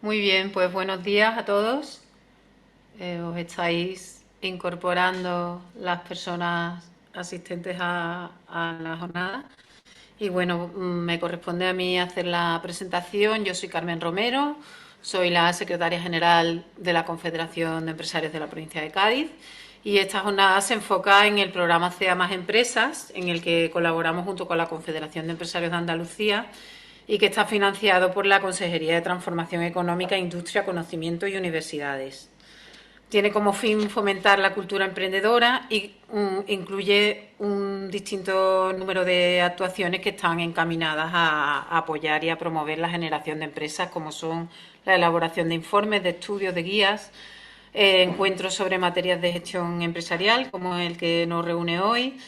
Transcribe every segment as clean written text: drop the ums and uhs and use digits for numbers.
Muy bien, pues buenos días a todos. Os estáis incorporando las personas asistentes a la jornada. Y bueno, me corresponde a mí hacer la presentación. Yo soy Carmen Romero, soy la secretaria general de la Confederación de Empresarios de la provincia de Cádiz. Y esta jornada se enfoca en el programa CEA Más Empresas, en el que colaboramos junto con la Confederación de Empresarios de Andalucía y que está financiado por la Consejería de Transformación Económica, Industria, Conocimiento y Universidades. Tiene como fin fomentar la cultura emprendedora y incluye un distinto número de actuaciones que están encaminadas a apoyar y a promover la generación de empresas, como son la elaboración de informes, de estudios, de guías, encuentros sobre materias de gestión empresarial, como el que nos reúne hoy,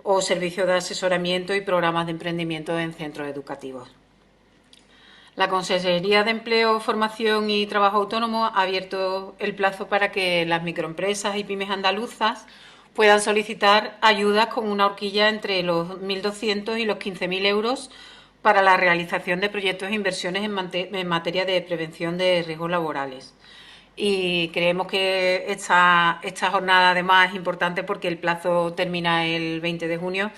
o servicios de asesoramiento y programas de emprendimiento en centros educativos. La Consejería de Empleo, Formación y Trabajo Autónomo ha abierto el plazo para que las microempresas y pymes andaluzas puedan solicitar ayudas con una horquilla entre los 1.200 y los 15.000 euros para la realización de proyectos e inversiones en materia de prevención de riesgos laborales. Y creemos que esta jornada además es importante porque el plazo termina el 20 de julio,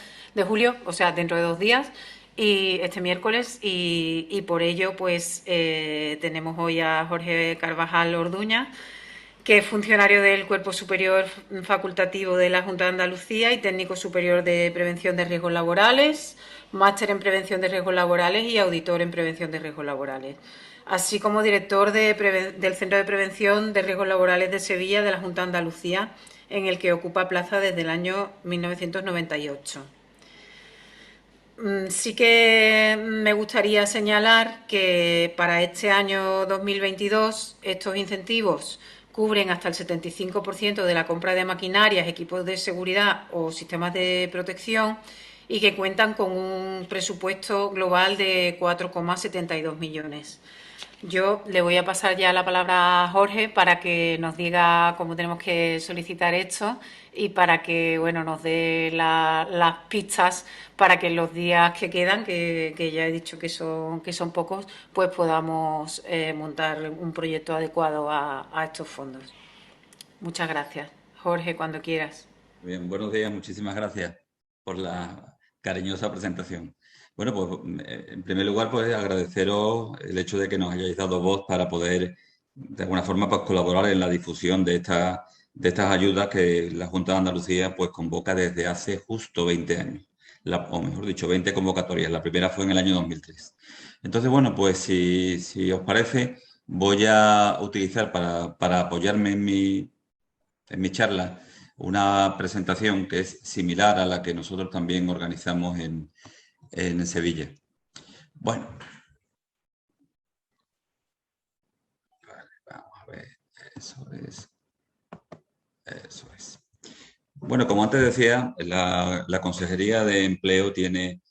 o sea, dentro de 2 días, y este miércoles, y por ello pues tenemos hoy a Jorge Carvajal Orduña, que es funcionario del Cuerpo Superior Facultativo de la Junta de Andalucía y técnico superior de Prevención de Riesgos Laborales, máster en Prevención de Riesgos Laborales y auditor en Prevención de Riesgos Laborales, así como director del Centro de Prevención de Riesgos Laborales de Sevilla de la Junta de Andalucía, en el que ocupa plaza desde el año 1998. Sí que me gustaría señalar que para este año 2022 estos incentivos cubren hasta el 75% de la compra de maquinarias, equipos de seguridad o sistemas de protección y que cuentan con un presupuesto global de 4,72 millones. Yo le voy a pasar ya la palabra a Jorge para que nos diga cómo tenemos que solicitar esto y para que bueno, nos dé las pistas para que en los días que quedan, que ya he dicho que son pocos, pues podamos montar un proyecto adecuado a estos fondos. Muchas gracias. Jorge, cuando quieras. Bien, buenos días, muchísimas gracias por la cariñosa presentación. Bueno, pues en primer lugar, pues agradeceros el hecho de que nos hayáis dado voz para poder, de alguna forma, pues colaborar en la difusión de estas ayudas que la Junta de Andalucía pues convoca desde hace justo 20 años, o mejor dicho, 20 convocatorias. La primera fue en el año 2003. Entonces, bueno, pues si os parece, voy a utilizar para apoyarme en mi charla una presentación que es similar a la que nosotros también organizamos en Sevilla. Bueno, vamos a ver, eso es, eso es. Bueno, como antes decía, la Consejería de Empleo tiene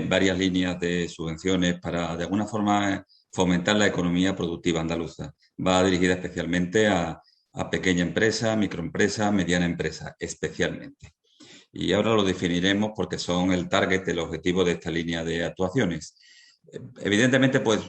varias líneas de subvenciones para, de alguna forma, fomentar la economía productiva andaluza. Va dirigida especialmente a pequeña empresa, microempresa, mediana empresa, especialmente. Y ahora lo definiremos porque son el target, el objetivo de esta línea de actuaciones. Evidentemente, pues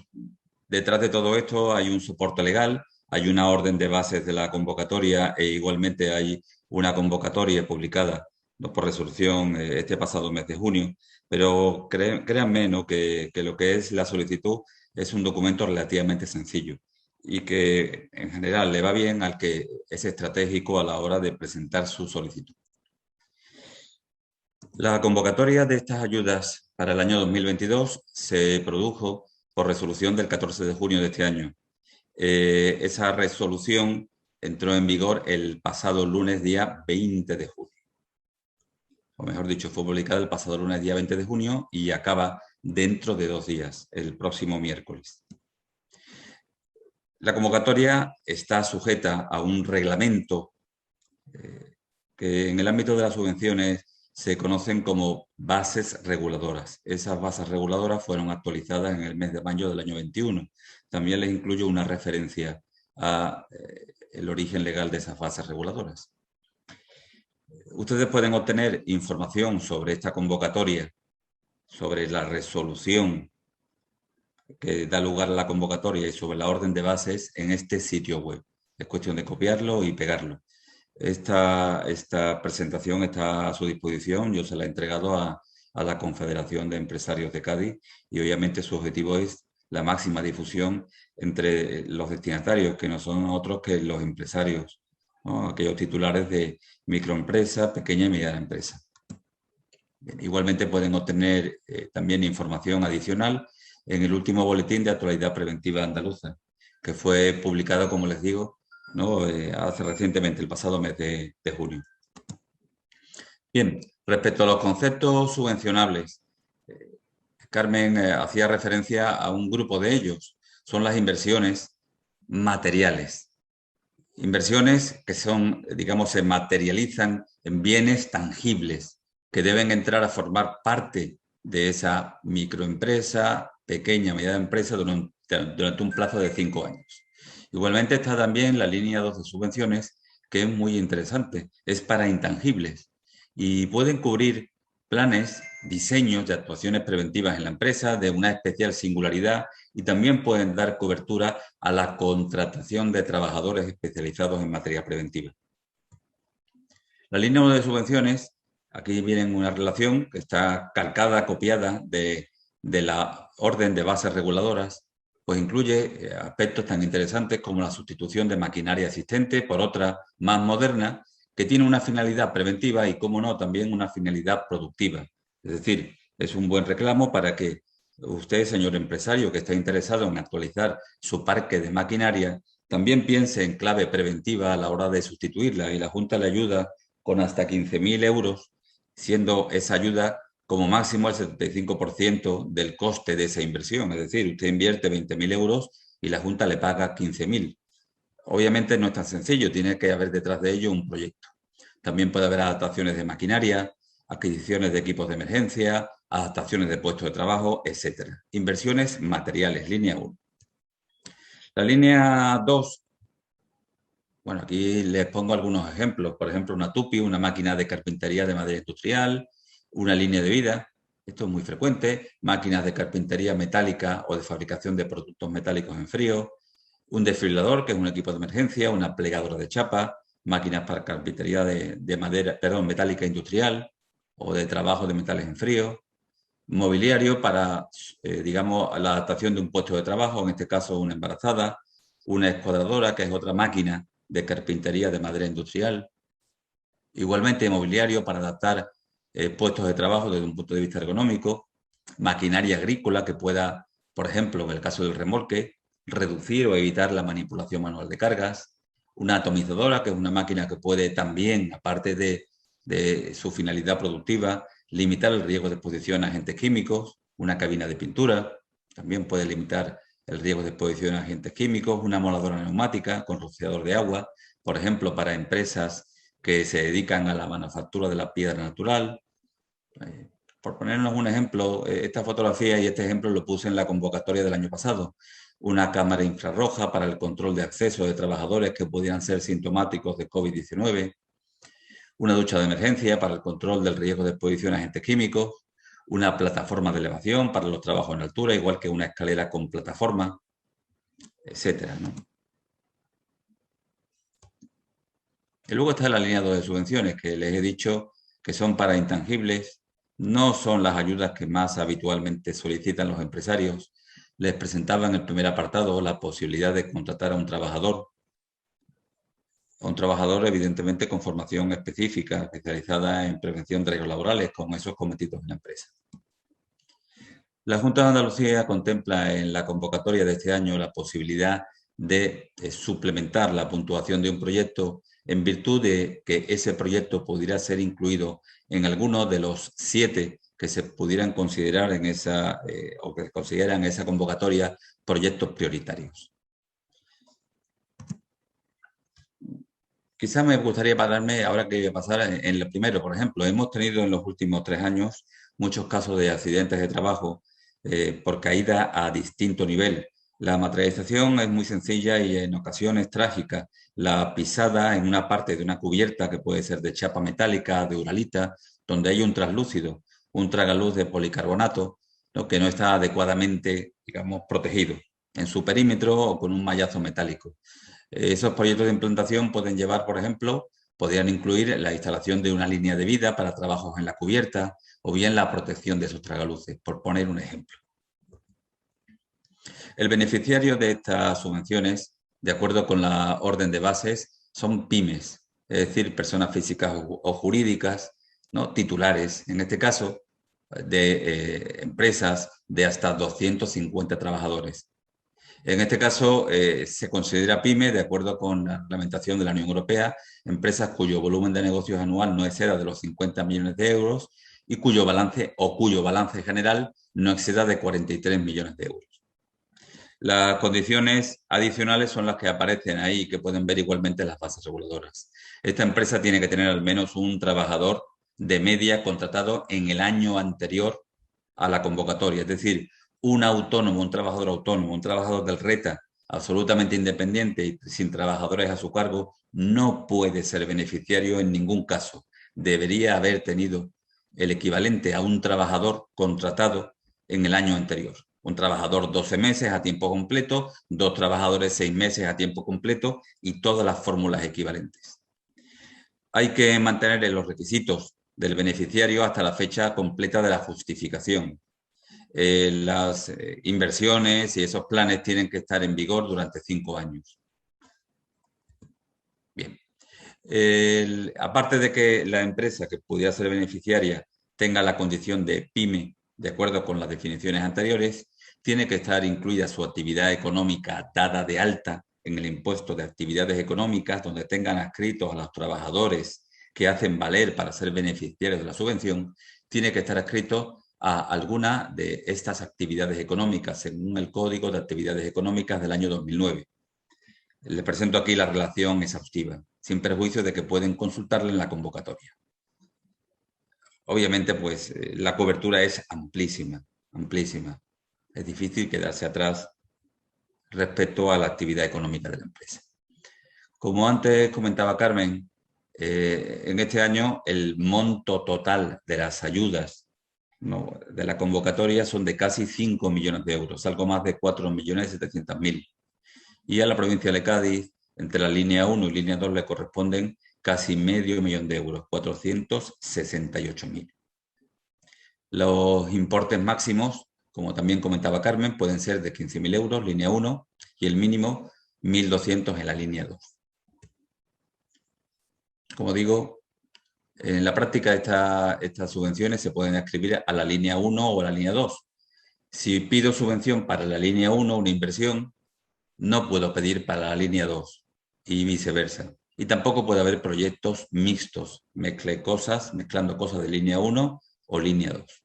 detrás de todo esto hay un soporte legal, hay una orden de bases de la convocatoria e igualmente hay una convocatoria publicada, ¿no?, por resolución este pasado mes de junio, pero créanme, ¿no?, que lo que es la solicitud es un documento relativamente sencillo y que en general le va bien al que es estratégico a la hora de presentar su solicitud. La convocatoria de estas ayudas para el año 2022 se produjo por resolución del 14 de junio de este año. Esa resolución entró en vigor el pasado lunes día 20 de junio. O mejor dicho, fue publicada el pasado lunes día 20 de junio y acaba dentro de 2 días, el próximo miércoles. La convocatoria está sujeta a un reglamento que en el ámbito de las subvenciones se conocen como bases reguladoras. Esas bases reguladoras fueron actualizadas en el mes de mayo del año 21. También les incluyo una referencia a el origen legal de esas bases reguladoras. Ustedes pueden obtener información sobre esta convocatoria, sobre la resolución que da lugar a la convocatoria y sobre la orden de bases en este sitio web. Es cuestión de copiarlo y pegarlo. Esta presentación está a su disposición. Yo se la he entregado a la Confederación de Empresarios de Cádiz y obviamente su objetivo es la máxima difusión entre los destinatarios, que no son otros que los empresarios, ¿no? Aquellos titulares de microempresa, pequeña y mediana empresa. Bien, igualmente pueden obtener también información adicional en el último boletín de actualidad preventiva andaluza, que fue publicado, como les digo, ¿no? Hace recientemente, el pasado mes de junio. Bien, respecto a los conceptos subvencionables, Carmen hacía referencia a un grupo de ellos. Son las inversiones materiales. Inversiones que son, digamos, se materializan en bienes tangibles que deben entrar a formar parte de esa microempresa, pequeña, mediana empresa durante un plazo de 5 años. Igualmente está también la línea 2 de subvenciones, que es muy interesante. Es para intangibles y pueden cubrir planes, diseños de actuaciones preventivas en la empresa de una especial singularidad y también pueden dar cobertura a la contratación de trabajadores especializados en materia preventiva. La línea 1 de subvenciones, aquí viene una relación que está calcada, copiada de la orden de bases reguladoras, pues incluye aspectos tan interesantes como la sustitución de maquinaria existente por otra más moderna que tiene una finalidad preventiva y, como no, también una finalidad productiva. Es decir, es un buen reclamo para que usted, señor empresario, que está interesado en actualizar su parque de maquinaria, también piense en clave preventiva a la hora de sustituirla, y la Junta le ayuda con hasta 15.000 euros, siendo esa ayuda como máximo el 75% del coste de esa inversión. Es decir, usted invierte 20.000 euros y la Junta le paga 15.000. Obviamente no es tan sencillo, tiene que haber detrás de ello un proyecto. También puede haber adaptaciones de maquinaria, adquisiciones de equipos de emergencia, adaptaciones de puestos de trabajo, etc. Inversiones materiales, línea 1. La línea 2, bueno, aquí les pongo algunos ejemplos. Por ejemplo, una tupi, una máquina de carpintería de madera industrial, una línea de vida, esto es muy frecuente, máquinas de carpintería metálica o de fabricación de productos metálicos en frío, un desfibrilador, que es un equipo de emergencia, una plegadora de chapa, máquinas para carpintería de madera, perdón, metálica industrial o de trabajo de metales en frío, mobiliario para, digamos, la adaptación de un puesto de trabajo, en este caso una embarazada, una escuadradora, que es otra máquina de carpintería de madera industrial, igualmente mobiliario para adaptar puestos de trabajo desde un punto de vista ergonómico, maquinaria agrícola que pueda, por ejemplo, en el caso del remolque, reducir o evitar la manipulación manual de cargas, una atomizadora, que es una máquina que puede también, aparte de su finalidad productiva, limitar el riesgo de exposición a agentes químicos, una cabina de pintura, también puede limitar el riesgo de exposición a agentes químicos, una moladora neumática con rociador de agua, por ejemplo, para empresas que se dedican a la manufactura de la piedra natural. Por ponernos un ejemplo, esta fotografía y este ejemplo lo puse en la convocatoria del año pasado. Una cámara infrarroja para el control de acceso de trabajadores que pudieran ser sintomáticos de COVID-19, una ducha de emergencia para el control del riesgo de exposición a agentes químicos, una plataforma de elevación para los trabajos en altura, igual que una escalera con plataforma, etcétera, ¿no? Y luego está el alineado de subvenciones, que les he dicho que son para intangibles, no son las ayudas que más habitualmente solicitan los empresarios. Les presentaba en el primer apartado la posibilidad de contratar a un trabajador evidentemente con formación específica, especializada en prevención de riesgos laborales, con esos cometidos en la empresa. La Junta de Andalucía contempla en la convocatoria de este año la posibilidad de suplementar la puntuación de un proyecto en virtud de que ese proyecto pudiera ser incluido en alguno de los 7 que se pudieran considerar en esa o que se consideran en esa convocatoria proyectos prioritarios. Quizás me gustaría pararme, ahora que voy a pasar en el primero, por ejemplo. Hemos tenido en los últimos 3 años muchos casos de accidentes de trabajo por caída a distinto nivel. La materialización es muy sencilla y en ocasiones trágica. La pisada en una parte de una cubierta que puede ser de chapa metálica, de uralita, donde hay un traslúcido, un tragaluz de policarbonato, ¿no?, que no está adecuadamente, digamos, protegido en su perímetro o con un mallazo metálico. Esos proyectos de implantación pueden llevar, por ejemplo, podrían incluir la instalación de una línea de vida para trabajos en la cubierta o bien la protección de esos tragaluces, por poner un ejemplo. El beneficiario de estas subvenciones, de acuerdo con la orden de bases, son pymes, es decir, personas físicas o jurídicas, ¿no?, titulares, en este caso, de empresas de hasta 250 trabajadores. En este caso, se considera PYME, de acuerdo con la reglamentación de la Unión Europea, empresas cuyo volumen de negocios anual no exceda de los 50 millones de euros y cuyo balance general no exceda de 43 millones de euros. Las condiciones adicionales son las que aparecen ahí y que pueden ver igualmente en las bases reguladoras. Esta empresa tiene que tener al menos un trabajador de media contratado en el año anterior a la convocatoria, es decir, un autónomo, un trabajador del RETA absolutamente independiente y sin trabajadores a su cargo no puede ser beneficiario en ningún caso. Debería haber tenido el equivalente a un trabajador contratado en el año anterior. Un trabajador 12 meses a tiempo completo, 2 trabajadores 6 meses a tiempo completo y todas las fórmulas equivalentes. Hay que mantener los requisitos del beneficiario hasta la fecha completa de la justificación. Las inversiones y esos planes tienen que estar en vigor durante 5 años. Bien. Aparte de que la empresa que pudiera ser beneficiaria tenga la condición de PYME, de acuerdo con las definiciones anteriores, tiene que estar incluida su actividad económica dada de alta en el impuesto de actividades económicas, donde tengan adscritos a los trabajadores que hacen valer para ser beneficiarios de la subvención, tiene que estar adscrito a alguna de estas actividades económicas, según el Código de Actividades Económicas del año 2009. Les presento aquí la relación exhaustiva, sin perjuicio de que pueden consultarla en la convocatoria. Obviamente, pues, la cobertura es amplísima, amplísima. Es difícil quedarse atrás respecto a la actividad económica de la empresa. Como antes comentaba Carmen, en este año el monto total de las ayudas, ¿no?, de la convocatoria son de casi 5 millones de euros, algo más de 4.700.000. Y a la provincia de Cádiz, entre la línea 1 y línea 2, le corresponden casi medio millón de euros, 468.000. Los importes máximos, como también comentaba Carmen, pueden ser de 15.000 euros, línea 1, y el mínimo 1.200 en la línea 2. Como digo, en la práctica estas subvenciones se pueden adscribir a la línea 1 o a la línea 2. Si pido subvención para la línea 1, una inversión, no puedo pedir para la línea 2 y viceversa. Y tampoco puede haber proyectos mixtos, mezclando cosas de línea 1 o línea 2.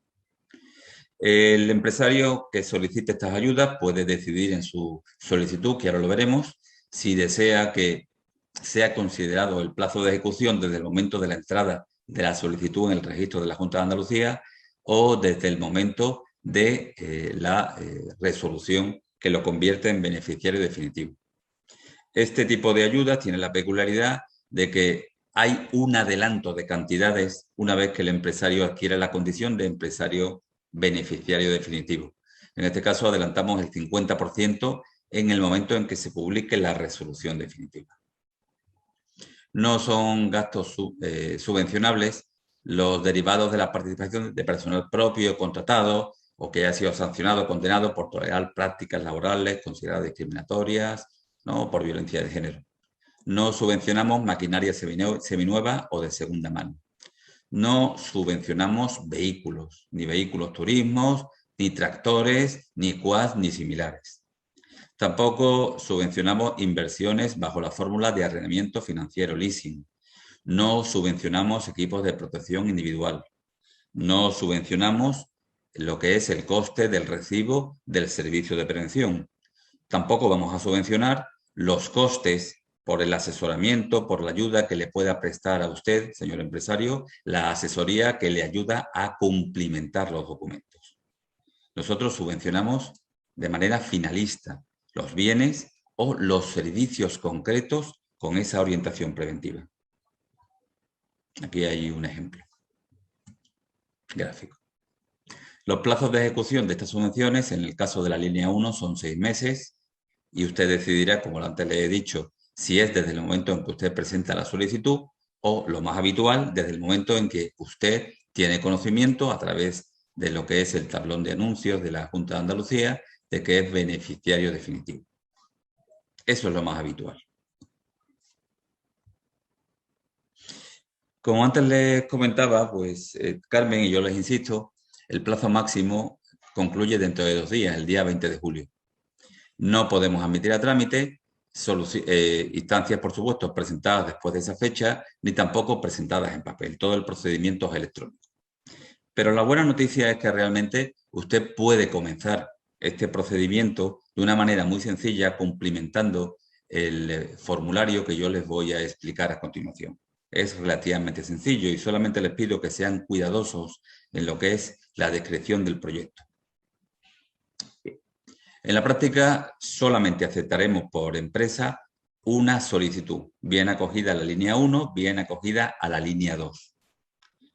El empresario que solicite estas ayudas puede decidir en su solicitud, que ahora lo veremos, si desea que sea considerado el plazo de ejecución desde el momento de la entrada de la solicitud en el registro de la Junta de Andalucía o desde el momento de la resolución que lo convierte en beneficiario definitivo. Este tipo de ayudas tiene la peculiaridad de que hay un adelanto de cantidades una vez que el empresario adquiere la condición de empresario beneficiario definitivo. En este caso adelantamos el 50% en el momento en que se publique la resolución definitiva. No son gastos subvencionables los derivados de la participación de personal propio contratado o que haya sido sancionado o condenado por tolerar prácticas laborales consideradas discriminatorias, ¿no?, por violencia de género. No subvencionamos maquinaria seminueva o de segunda mano. No subvencionamos vehículos, ni vehículos turismos, ni tractores, ni quads, ni similares. Tampoco subvencionamos inversiones bajo la fórmula de arrendamiento financiero, leasing. No subvencionamos equipos de protección individual. No subvencionamos lo que es el coste del recibo del servicio de prevención. Tampoco vamos a subvencionar los costes por el asesoramiento, por la ayuda que le pueda prestar a usted, señor empresario, la asesoría que le ayuda a cumplimentar los documentos. Nosotros subvencionamos de manera finalista los bienes o los servicios concretos con esa orientación preventiva. Aquí hay un ejemplo gráfico. Los plazos de ejecución de estas subvenciones, en el caso de la línea 1, son 6 meses y usted decidirá, como antes le he dicho, si es desde el momento en que usted presenta la solicitud o, lo más habitual, desde el momento en que usted tiene conocimiento a través de lo que es el tablón de anuncios de la Junta de Andalucía de que es beneficiario definitivo. Eso es lo más habitual. Como antes les comentaba, pues Carmen, y yo les insisto, el plazo máximo concluye dentro de 2 días, el día 20 de julio. No podemos admitir a trámite instancias, por supuesto, presentadas después de esa fecha, ni tampoco presentadas en papel. Todo el procedimiento es electrónico. Pero la buena noticia es que realmente usted puede comenzar este procedimiento de una manera muy sencilla, cumplimentando el formulario que yo les voy a explicar a continuación. Es relativamente sencillo y solamente les pido que sean cuidadosos en lo que es la descripción del proyecto. En la práctica, solamente aceptaremos por empresa una solicitud, bien acogida a la línea 1, bien acogida a la línea 2.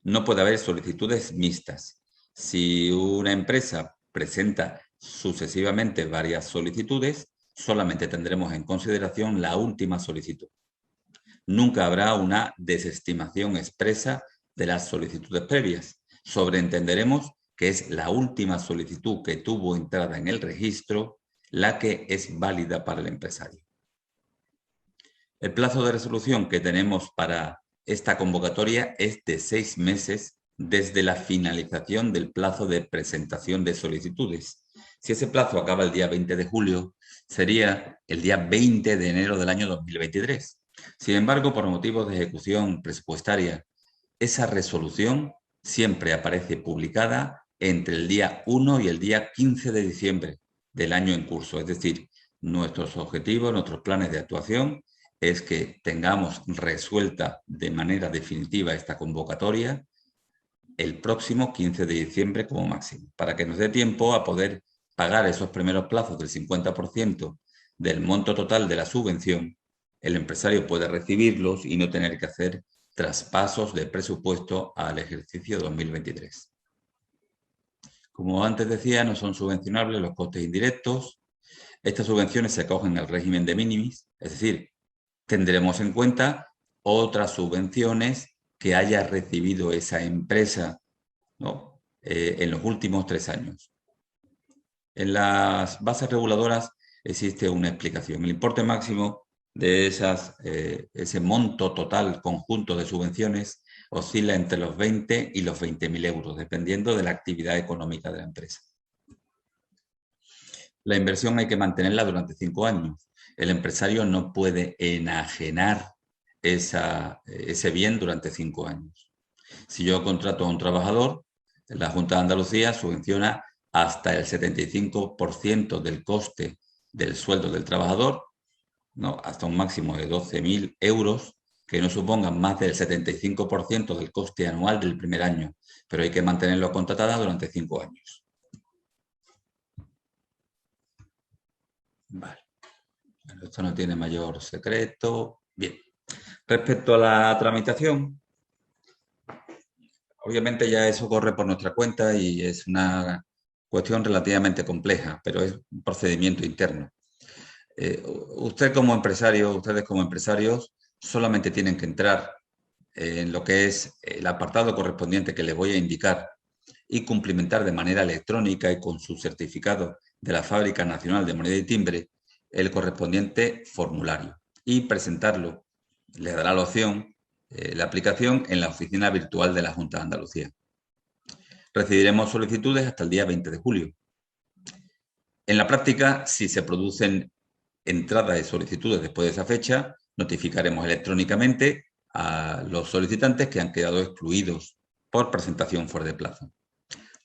No puede haber solicitudes mixtas. Si una empresa presenta sucesivamente varias solicitudes, solamente tendremos en consideración la última solicitud. Nunca habrá una desestimación expresa de las solicitudes previas. Sobreentenderemos que es la última solicitud que tuvo entrada en el registro la que es válida para el empresario. El plazo de resolución que tenemos para esta convocatoria es de 6 meses desde la finalización del plazo de presentación de solicitudes. Si ese plazo acaba el día 20 de julio, sería el día 20 de enero del año 2023. Sin embargo, por motivos de ejecución presupuestaria, esa resolución siempre aparece publicada entre el día 1 y el día 15 de diciembre del año en curso. Es decir, nuestros objetivos, nuestros planes de actuación es que tengamos resuelta de manera definitiva esta convocatoria el próximo 15 de diciembre como máximo, para que nos dé tiempo a poder pagar esos primeros plazos del 50% del monto total de la subvención. El empresario puede recibirlos y no tener que hacer traspasos de presupuesto al ejercicio 2023. Como antes decía, no son subvencionables los costes indirectos. Estas subvenciones se acogen al régimen de minimis, es decir, tendremos en cuenta otras subvenciones que haya recibido esa empresa, ¿no? En los últimos 3 años. En las bases reguladoras existe una explicación. El importe máximo de ese monto total conjunto de subvenciones oscila entre los 20 y los 20.000 euros, dependiendo de la actividad económica de la empresa. La inversión hay que mantenerla durante 5 años. El empresario no puede enajenar ese bien durante 5 años. Si yo contrato a un trabajador, la Junta de Andalucía subvenciona hasta el 75% del coste del sueldo del trabajador, ¿no? Hasta un máximo de 12.000 euros, que no supongan más del 75% del coste anual del primer año, pero hay que mantenerlo contratada durante 5 años. Vale. Bueno, esto no tiene mayor secreto. Bien. Respecto a la tramitación, obviamente ya eso corre por nuestra cuenta y es una cuestión relativamente compleja, pero es un procedimiento interno. Ustedes como empresarios, solamente tienen que entrar en lo que es el apartado correspondiente que les voy a indicar y cumplimentar de manera electrónica y con su certificado de la Fábrica Nacional de Moneda y Timbre el correspondiente formulario y presentarlo. Les dará la opción, la aplicación en la oficina virtual de la Junta de Andalucía. Recibiremos solicitudes hasta el día 20 de julio. En la práctica, si se producen entradas de solicitudes después de esa fecha, notificaremos electrónicamente a los solicitantes que han quedado excluidos por presentación fuera de plazo.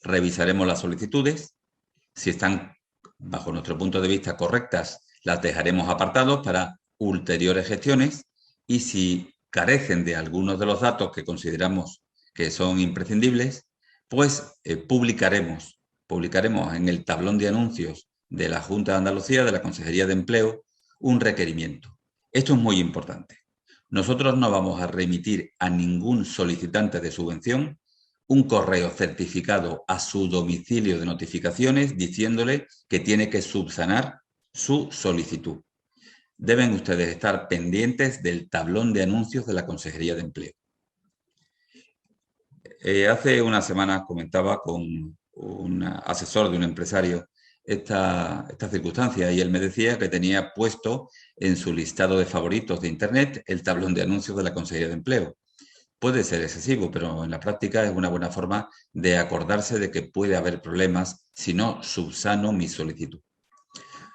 Revisaremos las solicitudes. Si están, bajo nuestro punto de vista, correctas, las dejaremos apartados para ulteriores gestiones y si carecen de algunos de los datos que consideramos que son imprescindibles, pues publicaremos en el tablón de anuncios de la Junta de Andalucía, de la Consejería de Empleo, un requerimiento. Esto es muy importante. Nosotros no vamos a remitir a ningún solicitante de subvención un correo certificado a su domicilio de notificaciones diciéndole que tiene que subsanar su solicitud. Deben ustedes estar pendientes del tablón de anuncios de la Consejería de Empleo. Hace unas semanas comentaba con un asesor de un empresario esta circunstancia y él me decía que tenía puesto en su listado de favoritos de Internet el tablón de anuncios de la Consejería de Empleo. Puede ser excesivo, pero en la práctica es una buena forma de acordarse de que puede haber problemas si no subsano mi solicitud.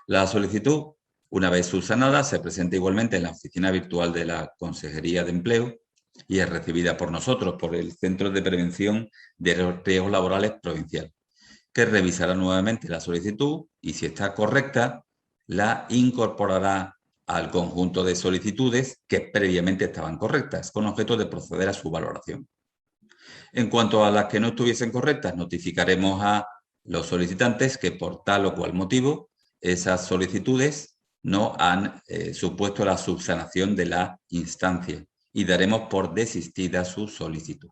La solicitud, una vez subsanada, se presenta igualmente en la oficina virtual de la Consejería de Empleo y es recibida por nosotros, por el Centro de Prevención de Riesgos Laborales Provincial, que revisará nuevamente la solicitud y, si está correcta, la incorporará al conjunto de solicitudes que previamente estaban correctas, con objeto de proceder a su valoración. En cuanto a las que no estuviesen correctas, notificaremos a los solicitantes que por tal o cual motivo esas solicitudes no han supuesto la subsanación de la instancia y daremos por desistida su solicitud.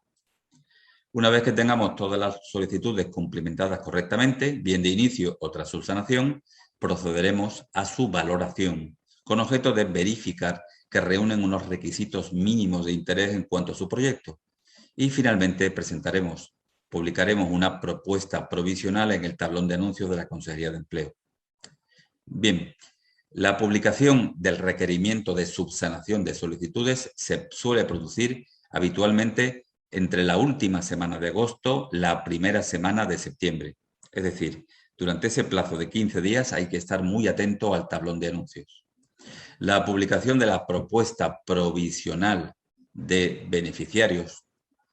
Una vez que tengamos todas las solicitudes cumplimentadas correctamente, bien de inicio o tras subsanación, procederemos a su valoración, con objeto de verificar que reúnen unos requisitos mínimos de interés en cuanto a su proyecto. Y finalmente publicaremos una propuesta provisional en el tablón de anuncios de la Consejería de Empleo. Bien, la publicación del requerimiento de subsanación de solicitudes se suele producir habitualmente entre la última semana de agosto, la primera semana de septiembre. Es decir, durante ese plazo de 15 días hay que estar muy atento al tablón de anuncios. La publicación de la propuesta provisional de beneficiarios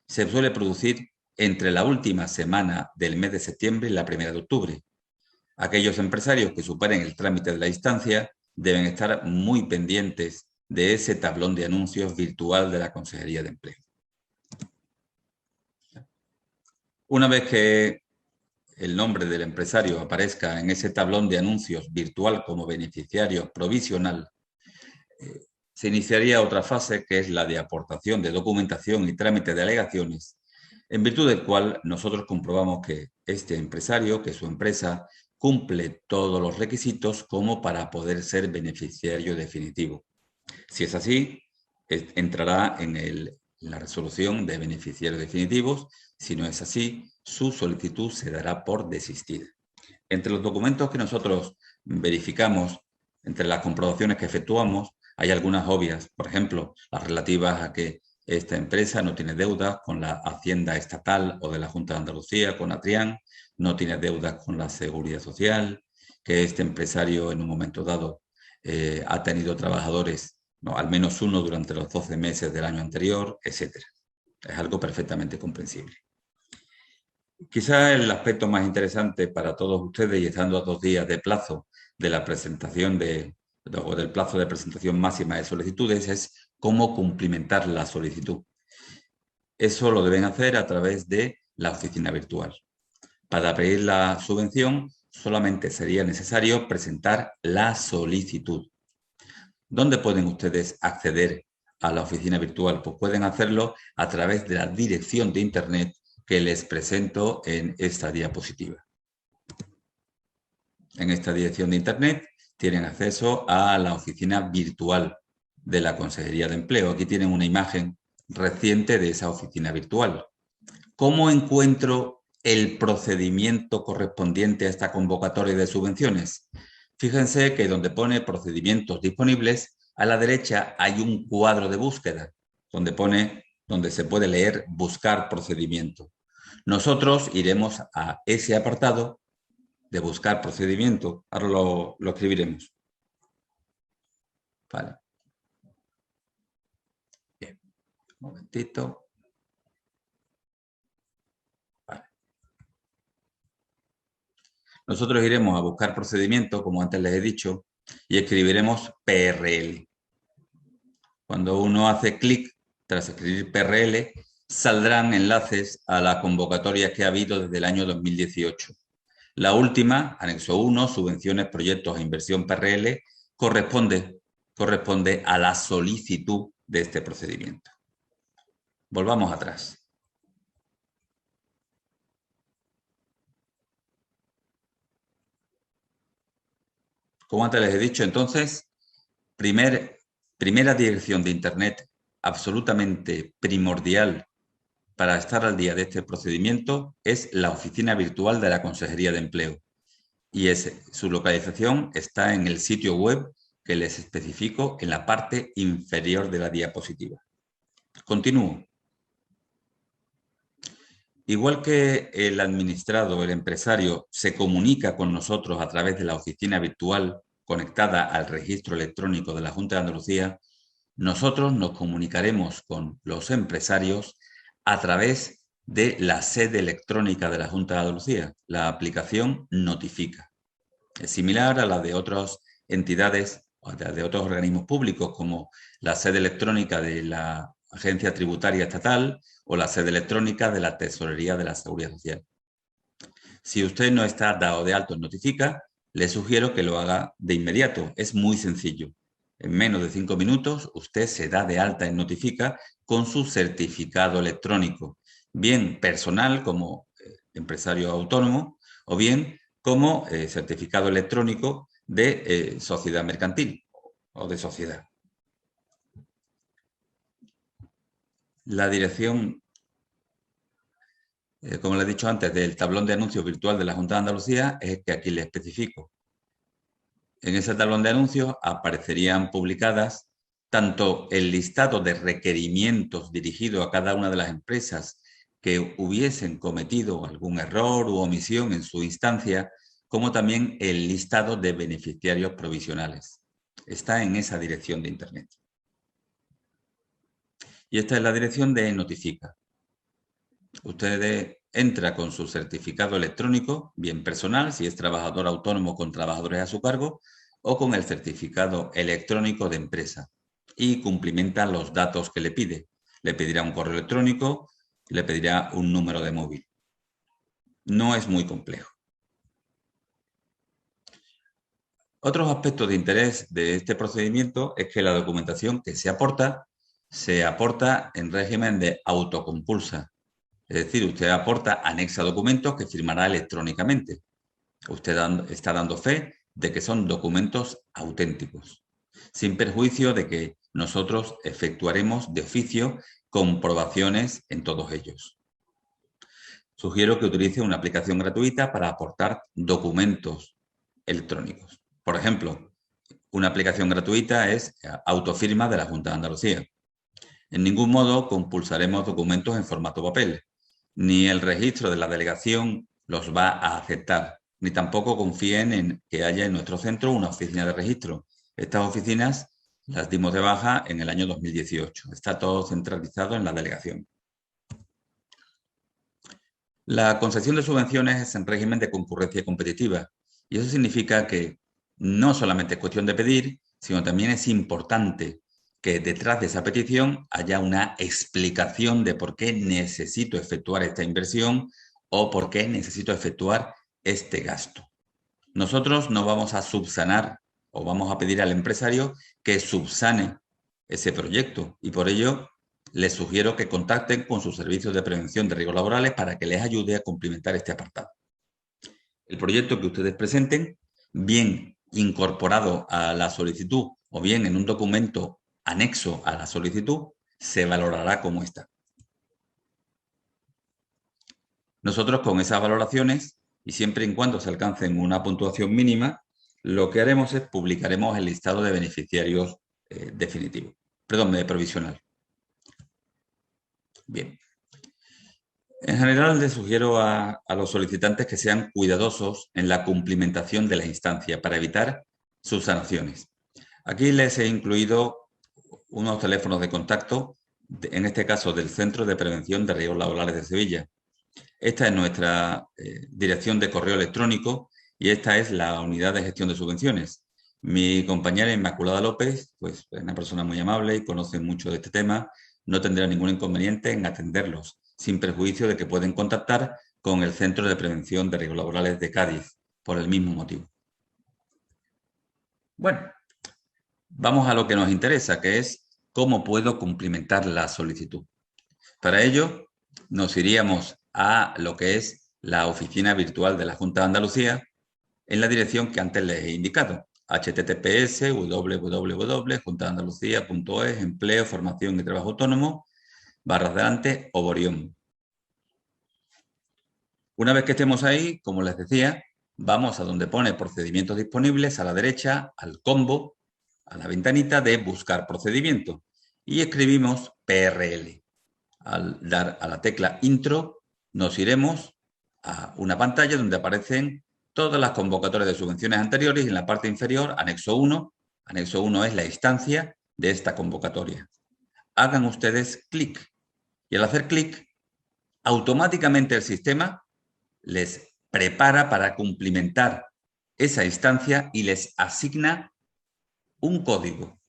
se suele producir entre la última semana del mes de septiembre y la primera de octubre. Aquellos empresarios que superen el trámite de la instancia deben estar muy pendientes de ese tablón de anuncios virtual de la Consejería de Empleo. Una vez que el nombre del empresario aparezca en ese tablón de anuncios virtual como beneficiario provisional, se iniciaría otra fase, que es la de aportación de documentación y trámite de alegaciones, en virtud del cual nosotros comprobamos que este empresario, que su empresa, cumple todos los requisitos como para poder ser beneficiario definitivo. Si es así, entrará en la resolución de beneficiarios definitivos. Si no es así, su solicitud se dará por desistida. Entre los documentos que nosotros verificamos, entre las comprobaciones que efectuamos, hay algunas obvias, por ejemplo, las relativas a que esta empresa no tiene deudas con la Hacienda Estatal o de la Junta de Andalucía, con Atrián, no tiene deudas con la Seguridad Social, que este empresario en un momento dado ha tenido trabajadores, no, al menos uno durante los 12 meses del año anterior, etc. Es algo perfectamente comprensible. Quizá el aspecto más interesante para todos ustedes, y estando a 2 días de plazo de la presentación del plazo de presentación máxima de solicitudes, es cómo cumplimentar la solicitud. Eso lo deben hacer a través de la oficina virtual. Para pedir la subvención solamente sería necesario presentar la solicitud. ¿Dónde pueden ustedes acceder a la oficina virtual? Pues pueden hacerlo a través de la dirección de Internet que les presento en esta diapositiva. En esta dirección de Internet tienen acceso a la oficina virtual de la Consejería de Empleo. Aquí tienen una imagen reciente de esa oficina virtual. ¿Cómo encuentro el procedimiento correspondiente a esta convocatoria de subvenciones? Fíjense que donde pone procedimientos disponibles, a la derecha hay un cuadro de búsqueda donde se puede leer buscar procedimiento. Nosotros iremos a ese apartado de buscar procedimiento. Ahora lo escribiremos. Vale. Bien. Un momentito. Vale. Nosotros iremos a buscar procedimiento, como antes les he dicho, y escribiremos PRL. Cuando uno hace clic tras escribir PRL, saldrán enlaces a las convocatorias que ha habido desde el año 2018. La última, anexo 1, subvenciones, proyectos e inversión PRL, corresponde a la solicitud de este procedimiento. Volvamos atrás. Como antes les he dicho, entonces, primera dirección de Internet absolutamente primordial para estar al día de este procedimiento es la oficina virtual de la Consejería de Empleo. Y su localización está en el sitio web que les especifico en la parte inferior de la diapositiva. Continúo. Igual que el administrado, el empresario, se comunica con nosotros a través de la oficina virtual conectada al registro electrónico de la Junta de Andalucía, nosotros nos comunicaremos con los empresarios a través de la sede electrónica de la Junta de Andalucía, la aplicación Notifica. Es similar a la de otras entidades o de otros organismos públicos, como la sede electrónica de la Agencia Tributaria Estatal o la sede electrónica de la Tesorería de la Seguridad Social. Si usted no está dado de alto en Notifica, le sugiero que lo haga de inmediato. Es muy sencillo. En menos de 5 minutos, usted se da de alta en Notifica con su certificado electrónico, bien personal como empresario autónomo o bien como certificado electrónico de sociedad mercantil o de sociedad. La dirección, como le he dicho antes, del tablón de anuncios virtual de la Junta de Andalucía es el que aquí le especifico. En ese tablón de anuncios aparecerían publicadas tanto el listado de requerimientos dirigidos a cada una de las empresas que hubiesen cometido algún error u omisión en su instancia, como también el listado de beneficiarios provisionales. Está en esa dirección de Internet. Y esta es la dirección de Notifica. Usted entra con su certificado electrónico, bien personal, si es trabajador autónomo con trabajadores a su cargo, o con el certificado electrónico de empresa, y cumplimenta los datos que le pide. Le pedirá un correo electrónico, le pedirá un número de móvil. No es muy complejo. Otros aspectos de interés de este procedimiento es que la documentación que se aporta en régimen de autocompulsa. Es decir, usted aporta anexa documentos que firmará electrónicamente. Usted está dando fe de que son documentos auténticos, sin perjuicio de que nosotros efectuaremos de oficio comprobaciones en todos ellos. Sugiero que utilice una aplicación gratuita para aportar documentos electrónicos. Por ejemplo, una aplicación gratuita es Autofirma de la Junta de Andalucía. En ningún modo compulsaremos documentos en formato papel. Ni el registro de la delegación los va a aceptar, ni tampoco confíen en que haya en nuestro centro una oficina de registro. Estas oficinas las dimos de baja en el año 2018. Está todo centralizado en la delegación. La concesión de subvenciones es en régimen de concurrencia competitiva y eso significa que no solamente es cuestión de pedir, sino también es importante que detrás de esa petición haya una explicación de por qué necesito efectuar esta inversión o por qué necesito efectuar este gasto. Nosotros no vamos a subsanar o vamos a pedir al empresario que subsane ese proyecto y por ello les sugiero que contacten con sus servicios de prevención de riesgos laborales para que les ayude a cumplimentar este apartado. El proyecto que ustedes presenten, bien incorporado a la solicitud o bien en un documento anexo a la solicitud, se valorará como está. Nosotros con esas valoraciones, y siempre y cuando se alcancen una puntuación mínima, lo que haremos es publicaremos el listado de beneficiarios provisional. Bien. En general, les sugiero a los solicitantes que sean cuidadosos en la cumplimentación de la instancia para evitar subsanaciones. Aquí les he incluido unos teléfonos de contacto, en este caso del Centro de Prevención de Riesgos Laborales de Sevilla. Esta es nuestra dirección de correo electrónico y esta es la unidad de gestión de subvenciones. Mi compañera Inmaculada López, pues es una persona muy amable y conoce mucho de este tema, no tendrá ningún inconveniente en atenderlos, sin perjuicio de que pueden contactar con el Centro de Prevención de Riesgos Laborales de Cádiz, por el mismo motivo. Bueno, vamos a lo que nos interesa, que es cómo puedo cumplimentar la solicitud. Para ello, nos iríamos a lo que es la oficina virtual de la Junta de Andalucía en la dirección que antes les he indicado, https://www.juntadandalucía.es, empleo, formación y trabajo autónomo, /, Oborión. Una vez que estemos ahí, como les decía, vamos a donde pone procedimientos disponibles, a la derecha, al combo, a la ventanita de buscar procedimiento y escribimos PRL. Al dar a la tecla intro, nos iremos a una pantalla donde aparecen todas las convocatorias de subvenciones anteriores y en la parte inferior, anexo 1. Anexo 1 es la instancia de esta convocatoria. Hagan ustedes clic y al hacer clic, automáticamente el sistema les prepara para cumplimentar esa instancia y les asigna un código,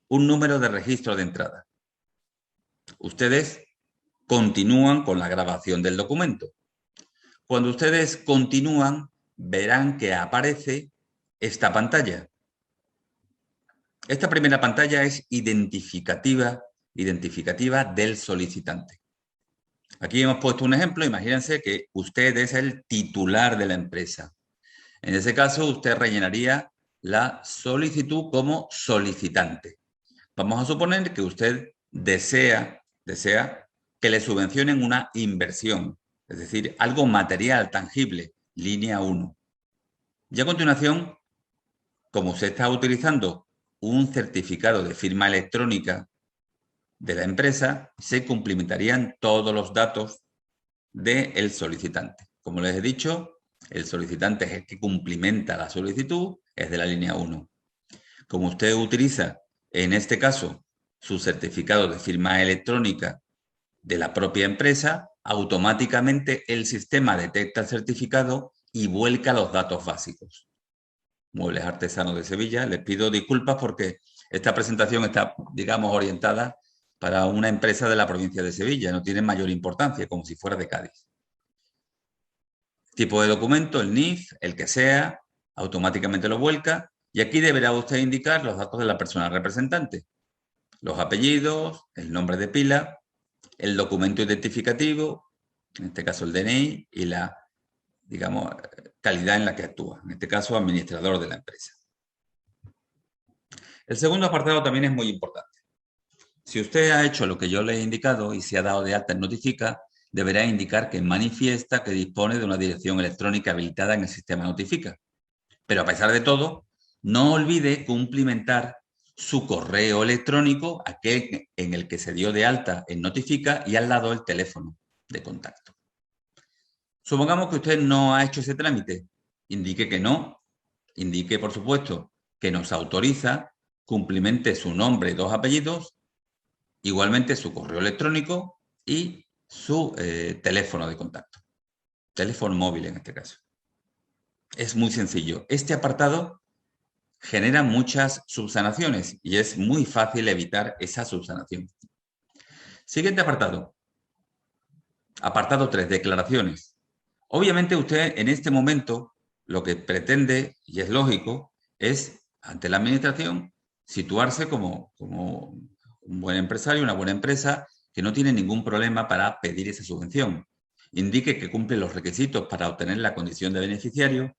un número de registro de entrada. Ustedes continúan con la grabación del documento. Cuando ustedes continúan, verán que aparece esta pantalla. Esta primera pantalla es identificativa del solicitante. Aquí hemos puesto un ejemplo. Imagínense que usted es el titular de la empresa. En ese caso, usted rellenaría la solicitud como solicitante. Vamos a suponer que usted desea que le subvencionen una inversión, es decir, algo material, tangible, línea 1. Y a continuación, como usted está utilizando un certificado de firma electrónica de la empresa, se cumplimentarían todos los datos del solicitante. Como les he dicho, el solicitante es el que cumplimenta la solicitud, es de la línea 1. Como usted utiliza, en este caso, su certificado de firma electrónica de la propia empresa, automáticamente el sistema detecta el certificado y vuelca los datos básicos. Muebles Artesanos de Sevilla, les pido disculpas porque esta presentación está, digamos, orientada para una empresa de la provincia de Sevilla, no tiene mayor importancia, como si fuera de Cádiz. Tipo de documento, el NIF, el que sea, automáticamente lo vuelca y aquí deberá usted indicar los datos de la persona representante, los apellidos, el nombre de pila, el documento identificativo, en este caso el DNI, y la, digamos, calidad en la que actúa, en este caso administrador de la empresa. El segundo apartado también es muy importante. Si usted ha hecho lo que yo le he indicado y se ha dado de alta en Notifica, deberá indicar que manifiesta que dispone de una dirección electrónica habilitada en el sistema Notifica. Pero a pesar de todo, no olvide cumplimentar su correo electrónico, aquel en el que se dio de alta en Notifica, y al lado el teléfono de contacto. Supongamos que usted no ha hecho ese trámite. Indique que no. Indique, por supuesto, que nos autoriza, cumplimente su nombre y 2 apellidos, igualmente su correo electrónico y su teléfono de contacto. Teléfono móvil en este caso. Es muy sencillo. Este apartado genera muchas subsanaciones y es muy fácil evitar esa subsanación. Siguiente apartado. Apartado 3, declaraciones. Obviamente usted en este momento lo que pretende, y es lógico, es ante la administración situarse como un buen empresario, una buena empresa que no tiene ningún problema para pedir esa subvención. Indique que cumple los requisitos para obtener la condición de beneficiario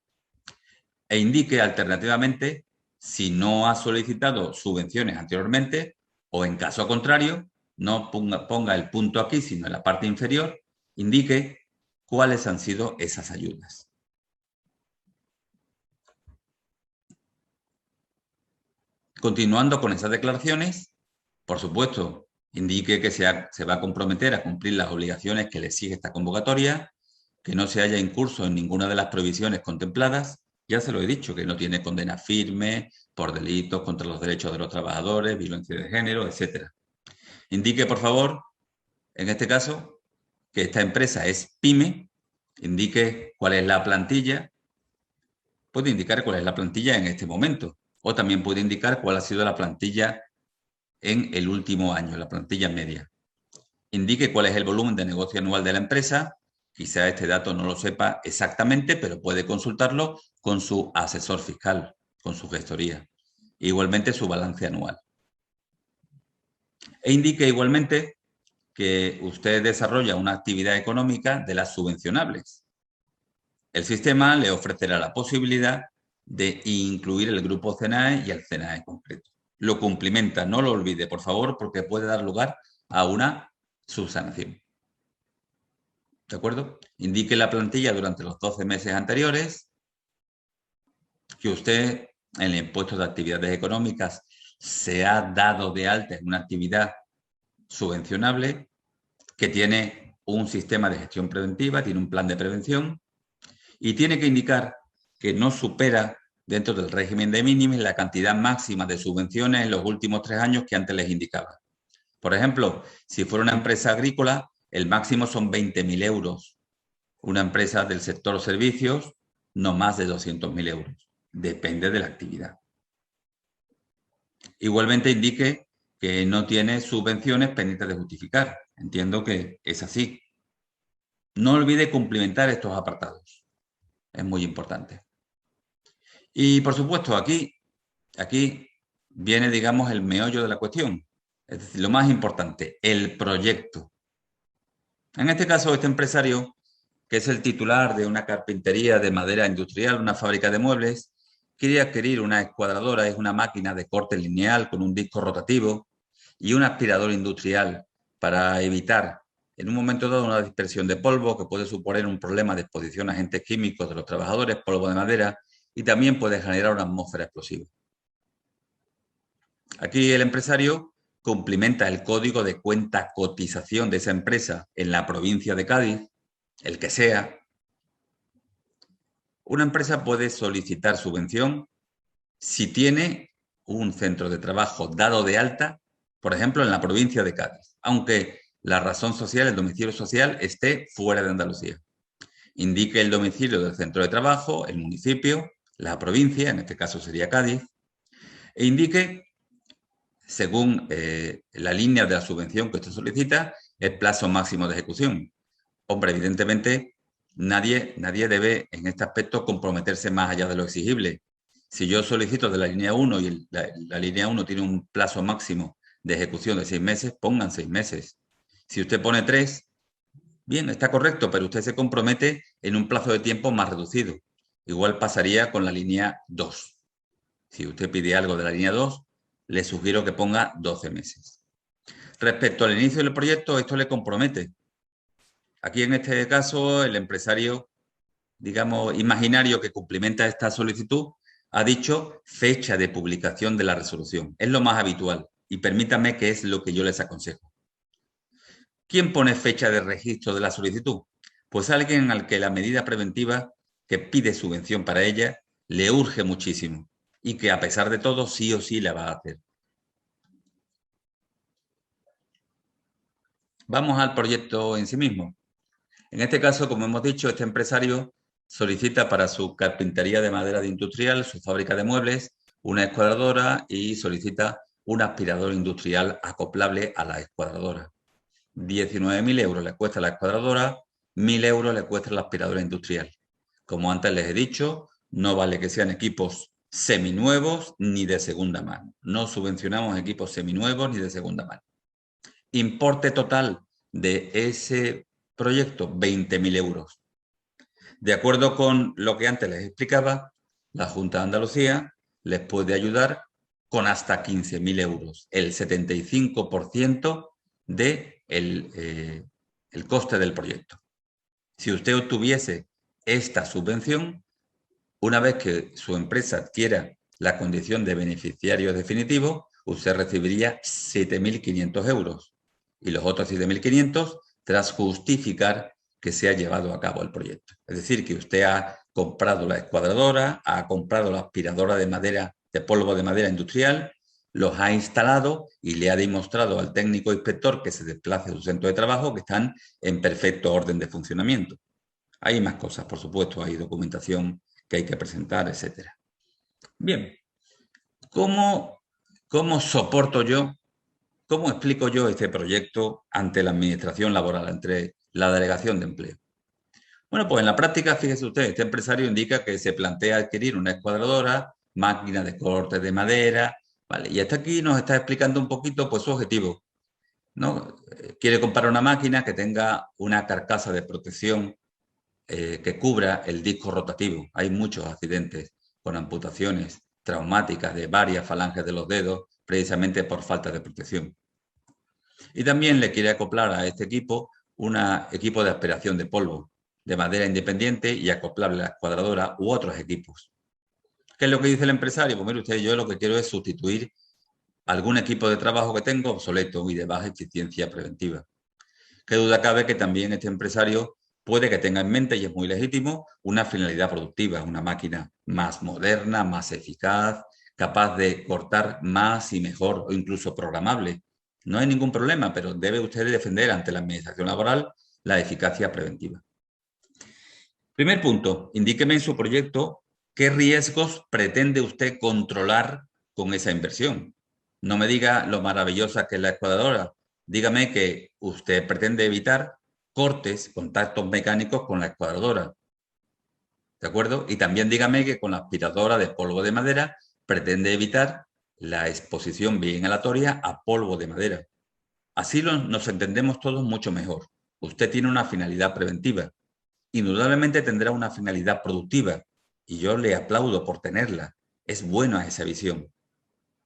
e indique alternativamente si no ha solicitado subvenciones anteriormente o en caso contrario, no ponga el punto aquí, sino en la parte inferior, indique cuáles han sido esas ayudas. Continuando con esas declaraciones, por supuesto, indique que se va a comprometer a cumplir las obligaciones que le exige esta convocatoria, que no se haya incurso en ninguna de las prohibiciones contempladas. Ya se lo he dicho, que no tiene condena firme por delitos contra los derechos de los trabajadores, violencia de género, etc. Indique, por favor, en este caso, que esta empresa es PYME, indique cuál es la plantilla, puede indicar cuál es la plantilla en este momento, o también puede indicar cuál ha sido la plantilla en el último año, la plantilla media. Indique cuál es el volumen de negocio anual de la empresa. Quizá este dato no lo sepa exactamente, pero puede consultarlo con su asesor fiscal, con su gestoría. Igualmente su balance anual. E indique igualmente que usted desarrolla una actividad económica de las subvencionables. El sistema le ofrecerá la posibilidad de incluir el grupo CNAE y el CNAE concreto. Lo cumplimenta, no lo olvide, por favor, porque puede dar lugar a una subsanación. ¿De acuerdo? Indique la plantilla durante los 12 meses anteriores, que usted en el impuesto de actividades económicas se ha dado de alta en una actividad subvencionable, que tiene un sistema de gestión preventiva, tiene un plan de prevención y tiene que indicar que no supera dentro del régimen de mínimos la cantidad máxima de subvenciones en los últimos 3 años que antes les indicaba. Por ejemplo, si fuera una empresa agrícola, el máximo son 20.000 euros. Una empresa del sector servicios, no más de 200.000 euros. Depende de la actividad. Igualmente indique que no tiene subvenciones pendientes de justificar. Entiendo que es así. No olvide cumplimentar estos apartados. Es muy importante. Y, por supuesto, aquí viene, digamos, el meollo de la cuestión. Es decir, lo más importante, el proyecto. En este caso, este empresario, que es el titular de una carpintería de madera industrial, una fábrica de muebles, quiere adquirir una escuadradora, es una máquina de corte lineal con un disco rotativo y un aspirador industrial para evitar en un momento dado una dispersión de polvo que puede suponer un problema de exposición a agentes químicos de los trabajadores, polvo de madera, y también puede generar una atmósfera explosiva. Aquí el empresario cumplimenta el código de cuenta cotización de esa empresa en la provincia de Cádiz, el que sea. Una empresa puede solicitar subvención si tiene un centro de trabajo dado de alta, por ejemplo, en la provincia de Cádiz, aunque la razón social, el domicilio social, esté fuera de Andalucía. Indique el domicilio del centro de trabajo, el municipio, la provincia, en este caso sería Cádiz, e indique, según la línea de la subvención que usted solicita, el plazo máximo de ejecución. Hombre, evidentemente, nadie debe en este aspecto comprometerse más allá de lo exigible. Si yo solicito de la línea 1 y la línea 1 tiene un plazo máximo de ejecución de 6 meses, pongan 6 meses. Si usted pone 3, bien, está correcto, pero usted se compromete en un plazo de tiempo más reducido. Igual pasaría con la línea 2. Si usted pide algo de la línea 2, le sugiero que ponga 12 meses. Respecto al inicio del proyecto, esto le compromete. Aquí en este caso, el empresario, digamos, imaginario que cumplimenta esta solicitud, ha dicho fecha de publicación de la resolución. Es lo más habitual y permítame que es lo que yo les aconsejo. ¿Quién pone fecha de registro de la solicitud? Pues alguien al que la medida preventiva que pide subvención para ella le urge muchísimo y que a pesar de todo sí o sí la va a hacer. Vamos al proyecto en sí mismo. En este caso, como hemos dicho, este empresario solicita para su carpintería de madera de industrial, su fábrica de muebles, una escuadradora y solicita un aspirador industrial acoplable a la escuadradora. 19.000 euros le cuesta la escuadradora, 1.000 euros le cuesta la aspiradora industrial. Como antes les he dicho, no vale que sean equipos seminuevos ni de segunda mano. No subvencionamos equipos seminuevos ni de segunda mano. Importe total de ese proyecto, 20.000 euros. De acuerdo con lo que antes les explicaba, la Junta de Andalucía les puede ayudar con hasta 15.000 euros, el 75% del coste del proyecto. Si usted obtuviese esta subvención, una vez que su empresa adquiera la condición de beneficiario definitivo, usted recibiría 7.500 euros y los otros 7.500 tras justificar que se ha llevado a cabo el proyecto. Es decir, que usted ha comprado la escuadradora, ha comprado la aspiradora de madera, de polvo de madera industrial, los ha instalado y le ha demostrado al técnico inspector que se desplace a su centro de trabajo que están en perfecto orden de funcionamiento. Hay más cosas, por supuesto, hay documentación que hay que presentar, etc. Bien, ¿cómo soporto yo, cómo explico yo este proyecto ante la Administración Laboral, entre la Delegación de Empleo? Bueno, pues en la práctica, fíjese usted, este empresario indica que se plantea adquirir una escuadradora, máquina de corte de madera, ¿vale? Y hasta aquí nos está explicando un poquito pues, su objetivo, ¿no? Quiere comprar una máquina que tenga una carcasa de protección que cubra el disco rotativo. Hay muchos accidentes con amputaciones traumáticas de varias falanges de los dedos, precisamente por falta de protección. Y también le quiere acoplar a este equipo un equipo de aspiración de polvo, de madera independiente y acoplable a la escuadradora u otros equipos. ¿Qué es lo que dice el empresario? Pues mire usted, yo lo que quiero es sustituir algún equipo de trabajo que tengo obsoleto y de baja eficiencia preventiva. Qué duda cabe que también este empresario puede que tenga en mente, y es muy legítimo, una finalidad productiva, una máquina más moderna, más eficaz, capaz de cortar más y mejor o incluso programable. No hay ningún problema, pero debe usted defender ante la administración laboral la eficacia preventiva. Primer punto, indíqueme en su proyecto qué riesgos pretende usted controlar con esa inversión. No me diga lo maravillosa que es la escuadradora. Dígame que usted pretende evitar cortes, contactos mecánicos con la escuadradora. ¿De acuerdo? Y también dígame que con la aspiradora de polvo de madera pretende evitar la exposición bien inhalatoria a polvo de madera. Así nos entendemos todos mucho mejor. Usted tiene una finalidad preventiva. Indudablemente tendrá una finalidad productiva y yo le aplaudo por tenerla. Es buena esa visión.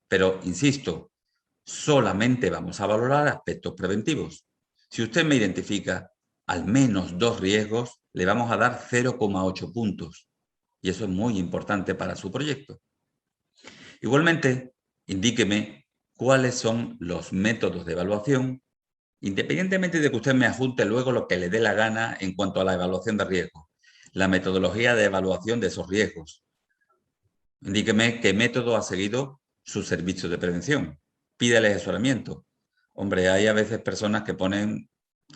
Pero, insisto, solamente vamos a valorar aspectos preventivos. Si usted me identifica al menos 2 riesgos, le vamos a dar 0,8 puntos. Y eso es muy importante para su proyecto. Igualmente, indíqueme cuáles son los métodos de evaluación, independientemente de que usted me adjunte luego lo que le dé la gana en cuanto a la evaluación de riesgos, la metodología de evaluación de esos riesgos. Indíqueme qué método ha seguido su servicio de prevención. Pídale asesoramiento. Hombre, hay a veces personas que ponen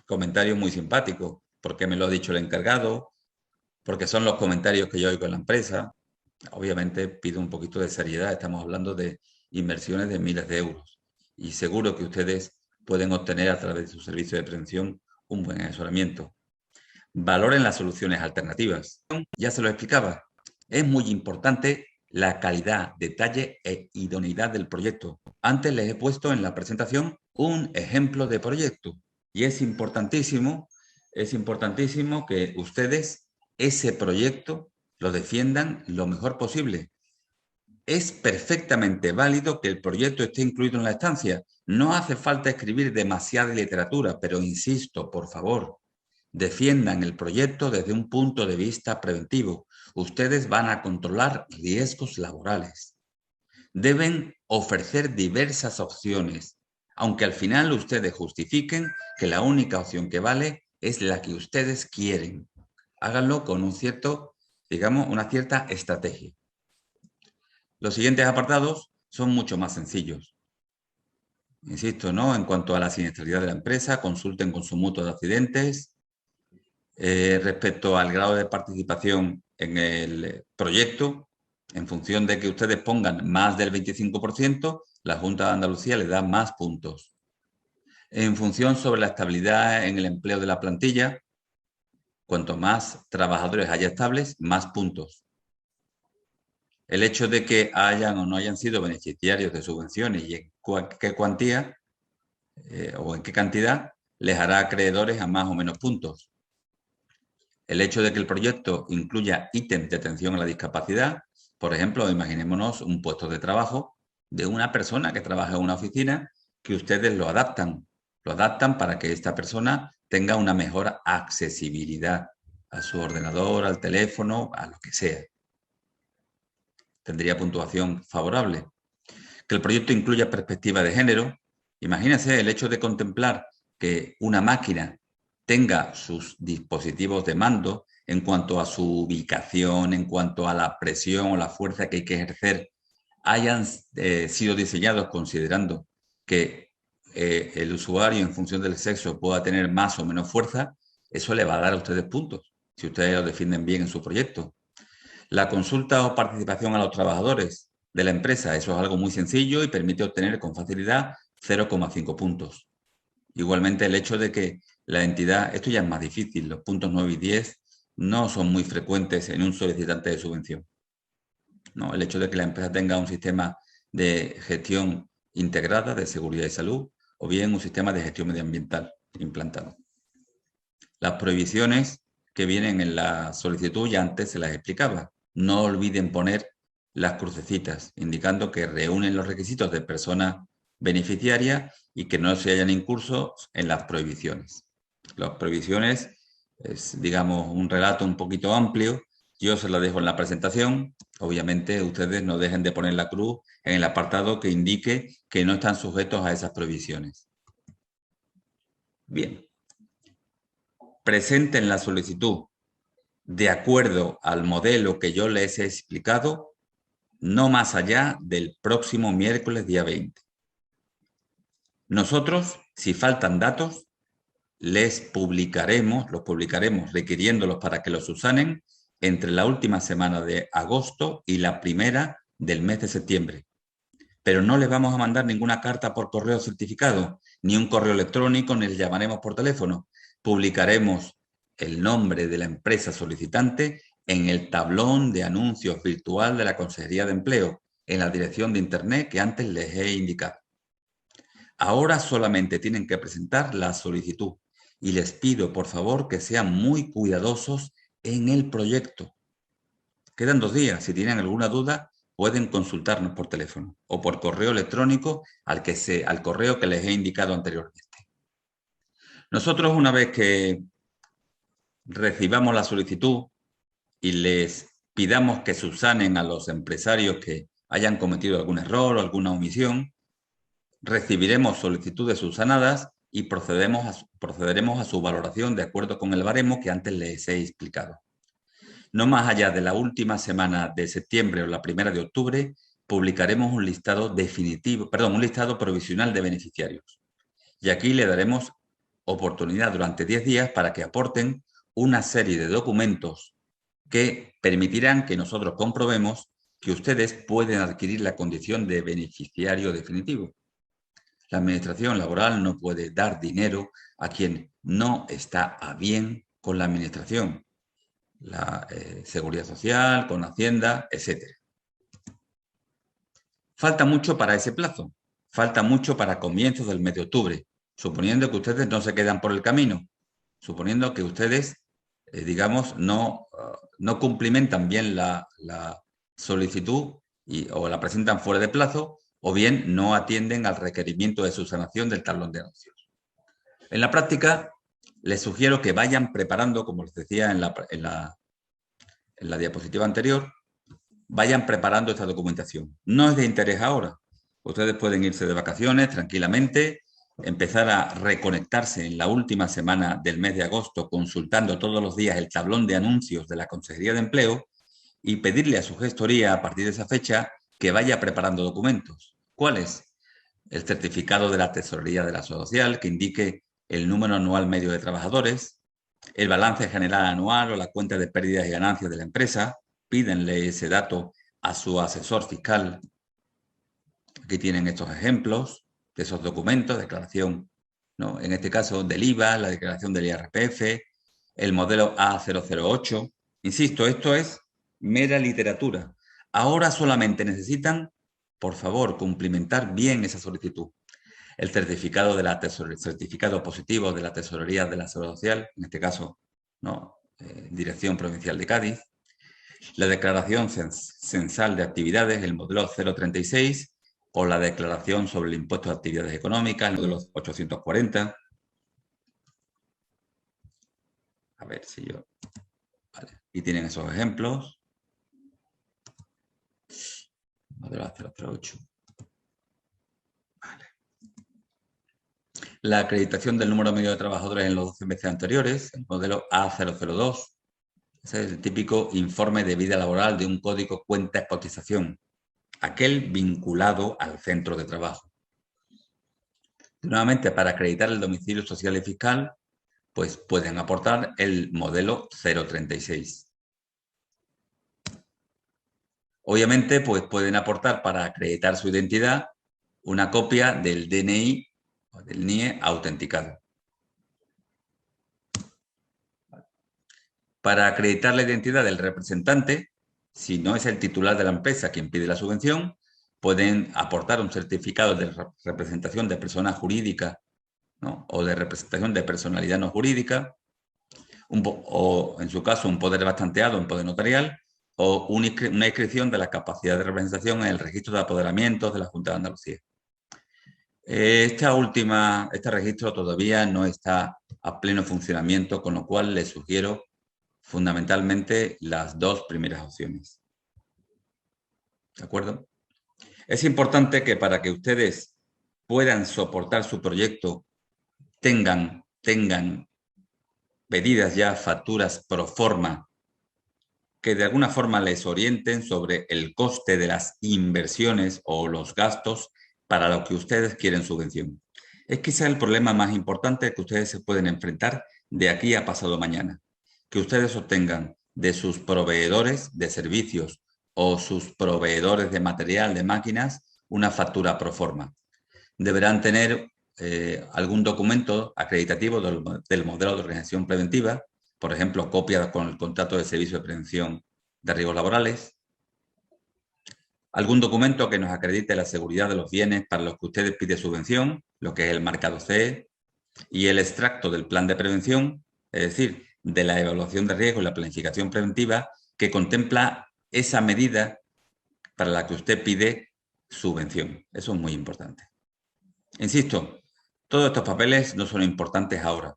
comentarios muy simpáticos, porque me lo ha dicho el encargado, porque son los comentarios que yo oigo en la empresa. Obviamente pido un poquito de seriedad, estamos hablando de inversiones de miles de euros y seguro que ustedes pueden obtener a través de su servicio de prevención un buen asesoramiento. Valoren las soluciones alternativas. Ya se lo explicaba, es muy importante la calidad, detalle e idoneidad del proyecto. Antes les he puesto en la presentación un ejemplo de proyecto y es importantísimo que ustedes ese proyecto lo defiendan lo mejor posible. Es perfectamente válido que el proyecto esté incluido en la estancia. No hace falta escribir demasiada literatura, pero insisto, por favor, defiendan el proyecto desde un punto de vista preventivo. Ustedes van a controlar riesgos laborales. Deben ofrecer diversas opciones, aunque al final ustedes justifiquen que la única opción que vale es la que ustedes quieren. Háganlo con un cierto, digamos, una cierta estrategia. Los siguientes apartados son mucho más sencillos. Insisto, ¿no? En cuanto a la siniestralidad de la empresa, consulten con su mutuo de accidentes. Respecto al grado de participación en el proyecto, en función de que ustedes pongan más del 25%, la Junta de Andalucía les da más puntos. En función sobre la estabilidad en el empleo de la plantilla, cuanto más trabajadores haya estables, más puntos. El hecho de que hayan o no hayan sido beneficiarios de subvenciones y en qué cuantía o en qué cantidad les hará acreedores a más o menos puntos. El hecho de que el proyecto incluya ítems de atención a la discapacidad, por ejemplo, imaginémonos un puesto de trabajo de una persona que trabaja en una oficina que ustedes lo adaptan para que esta persona tenga una mejor accesibilidad a su ordenador, al teléfono, a lo que sea. Tendría puntuación favorable. Que el proyecto incluya perspectiva de género. Imagínense el hecho de contemplar que una máquina tenga sus dispositivos de mando en cuanto a su ubicación, en cuanto a la presión o la fuerza que hay que ejercer, hayan sido diseñados considerando que el usuario en función del sexo pueda tener más o menos fuerza, eso le va a dar a ustedes puntos, si ustedes lo defienden bien en su proyecto. La consulta o participación a los trabajadores de la empresa, eso es algo muy sencillo y permite obtener con facilidad 0,5 puntos. Igualmente el hecho de que la entidad, esto ya es más difícil, los puntos 9 y 10 no son muy frecuentes en un solicitante de subvención. ¿No? El hecho de que la empresa tenga un sistema de gestión integrada de seguridad y salud o bien un sistema de gestión medioambiental implantado. Las prohibiciones que vienen en la solicitud ya antes se las explicaba. No olviden poner las crucecitas, indicando que reúnen los requisitos de persona beneficiaria y que no se hayan incurso en las prohibiciones. Las prohibiciones es, digamos, un relato un poquito amplio. Yo se lo dejo en la presentación. Obviamente, ustedes no dejen de poner la cruz en el apartado que indique que no están sujetos a esas prohibiciones. Bien. Presenten la solicitud de acuerdo al modelo que yo les he explicado, no más allá del próximo miércoles día 20. Nosotros, si faltan datos, los publicaremos requiriéndolos para que los subsanen entre la última semana de agosto y la primera del mes de septiembre. Pero no les vamos a mandar ninguna carta por correo certificado, ni un correo electrónico, ni les llamaremos por teléfono. Publicaremos el nombre de la empresa solicitante en el tablón de anuncios virtual de la Consejería de Empleo, en la dirección de Internet que antes les he indicado. Ahora solamente tienen que presentar la solicitud y les pido, por favor, que sean muy cuidadosos en el proyecto. Quedan 2 días. Si tienen alguna duda, pueden consultarnos por teléfono o por correo electrónico al correo que les he indicado anteriormente. Nosotros, una vez que recibamos la solicitud y les pidamos que subsanen a los empresarios que hayan cometido algún error o alguna omisión, recibiremos solicitudes subsanadas y procederemos a su valoración de acuerdo con el baremo que antes les he explicado. No más allá de la última semana de septiembre o la primera de octubre, publicaremos un listado un listado provisional de beneficiarios. Y aquí le daremos oportunidad durante 10 días para que aporten una serie de documentos que permitirán que nosotros comprobemos que ustedes pueden adquirir la condición de beneficiario definitivo. La administración laboral no puede dar dinero a quien no está a bien con la administración, la Seguridad Social, con Hacienda, etc. Falta mucho para ese plazo, falta mucho para comienzos del mes de octubre, suponiendo que ustedes no se quedan por el camino, suponiendo que ustedes, digamos, no cumplimentan bien la solicitud o la presentan fuera de plazo, o bien no atienden al requerimiento de subsanación del tablón de anuncios. En la práctica, les sugiero que vayan preparando, como les decía en la diapositiva anterior, vayan preparando esta documentación. No es de interés ahora. Ustedes pueden irse de vacaciones tranquilamente, empezar a reconectarse en la última semana del mes de agosto consultando todos los días el tablón de anuncios de la Consejería de Empleo y pedirle a su gestoría a partir de esa fecha que vaya preparando documentos. ¿Cuáles? El certificado de la Tesorería de la Seguridad Social que indique el número anual medio de trabajadores, el balance general anual o la cuenta de pérdidas y ganancias de la empresa. Pídenle ese dato a su asesor fiscal. Aquí tienen estos ejemplos de esos documentos, declaración, ¿no? En este caso del IVA, la declaración del IRPF, el modelo A008. Insisto, esto es mera literatura. Ahora solamente necesitan, por favor, cumplimentar bien esa solicitud. El certificado certificado positivo de la Tesorería de la Seguridad Social, en este caso, ¿no? Dirección Provincial de Cádiz. La declaración censal de actividades, el modelo 036, o la declaración sobre el impuesto de actividades económicas, el modelo 840. A ver si yo... Vale. Y tienen esos ejemplos. Modelo A008. Vale. La acreditación del número medio de trabajadores en los 12 meses anteriores, el modelo A002. Ese es el típico informe de vida laboral de un código cuenta-cotización, aquel vinculado al centro de trabajo. Nuevamente, para acreditar el domicilio social y fiscal, pues pueden aportar el modelo 036. Obviamente, pues pueden aportar para acreditar su identidad una copia del DNI o del NIE autenticado. Para acreditar la identidad del representante, si no es el titular de la empresa quien pide la subvención, pueden aportar un certificado de representación de persona jurídica, ¿no? O de representación de personalidad no jurídica, o en su caso un poder bastanteado, un poder notarial, o una inscripción de la capacidad de representación en el registro de apoderamientos de la Junta de Andalucía. Este registro todavía no está a pleno funcionamiento, con lo cual les sugiero fundamentalmente las dos primeras opciones. ¿De acuerdo? Es importante que para que ustedes puedan soportar su proyecto tengan pedidas ya facturas pro forma que de alguna forma les orienten sobre el coste de las inversiones o los gastos para lo que ustedes quieren subvención. Es quizá el problema más importante que ustedes se pueden enfrentar de aquí a pasado mañana. Que ustedes obtengan de sus proveedores de servicios o sus proveedores de material, de máquinas, una factura pro forma. Deberán tener algún documento acreditativo del modelo de organización preventiva, por ejemplo, copia con el contrato de servicio de prevención de riesgos laborales, algún documento que nos acredite la seguridad de los bienes para los que ustedes piden subvención, lo que es el marcado CE, y el extracto del plan de prevención, es decir, de la evaluación de riesgo y la planificación preventiva que contempla esa medida para la que usted pide subvención. Eso es muy importante. Insisto, todos estos papeles no son importantes ahora.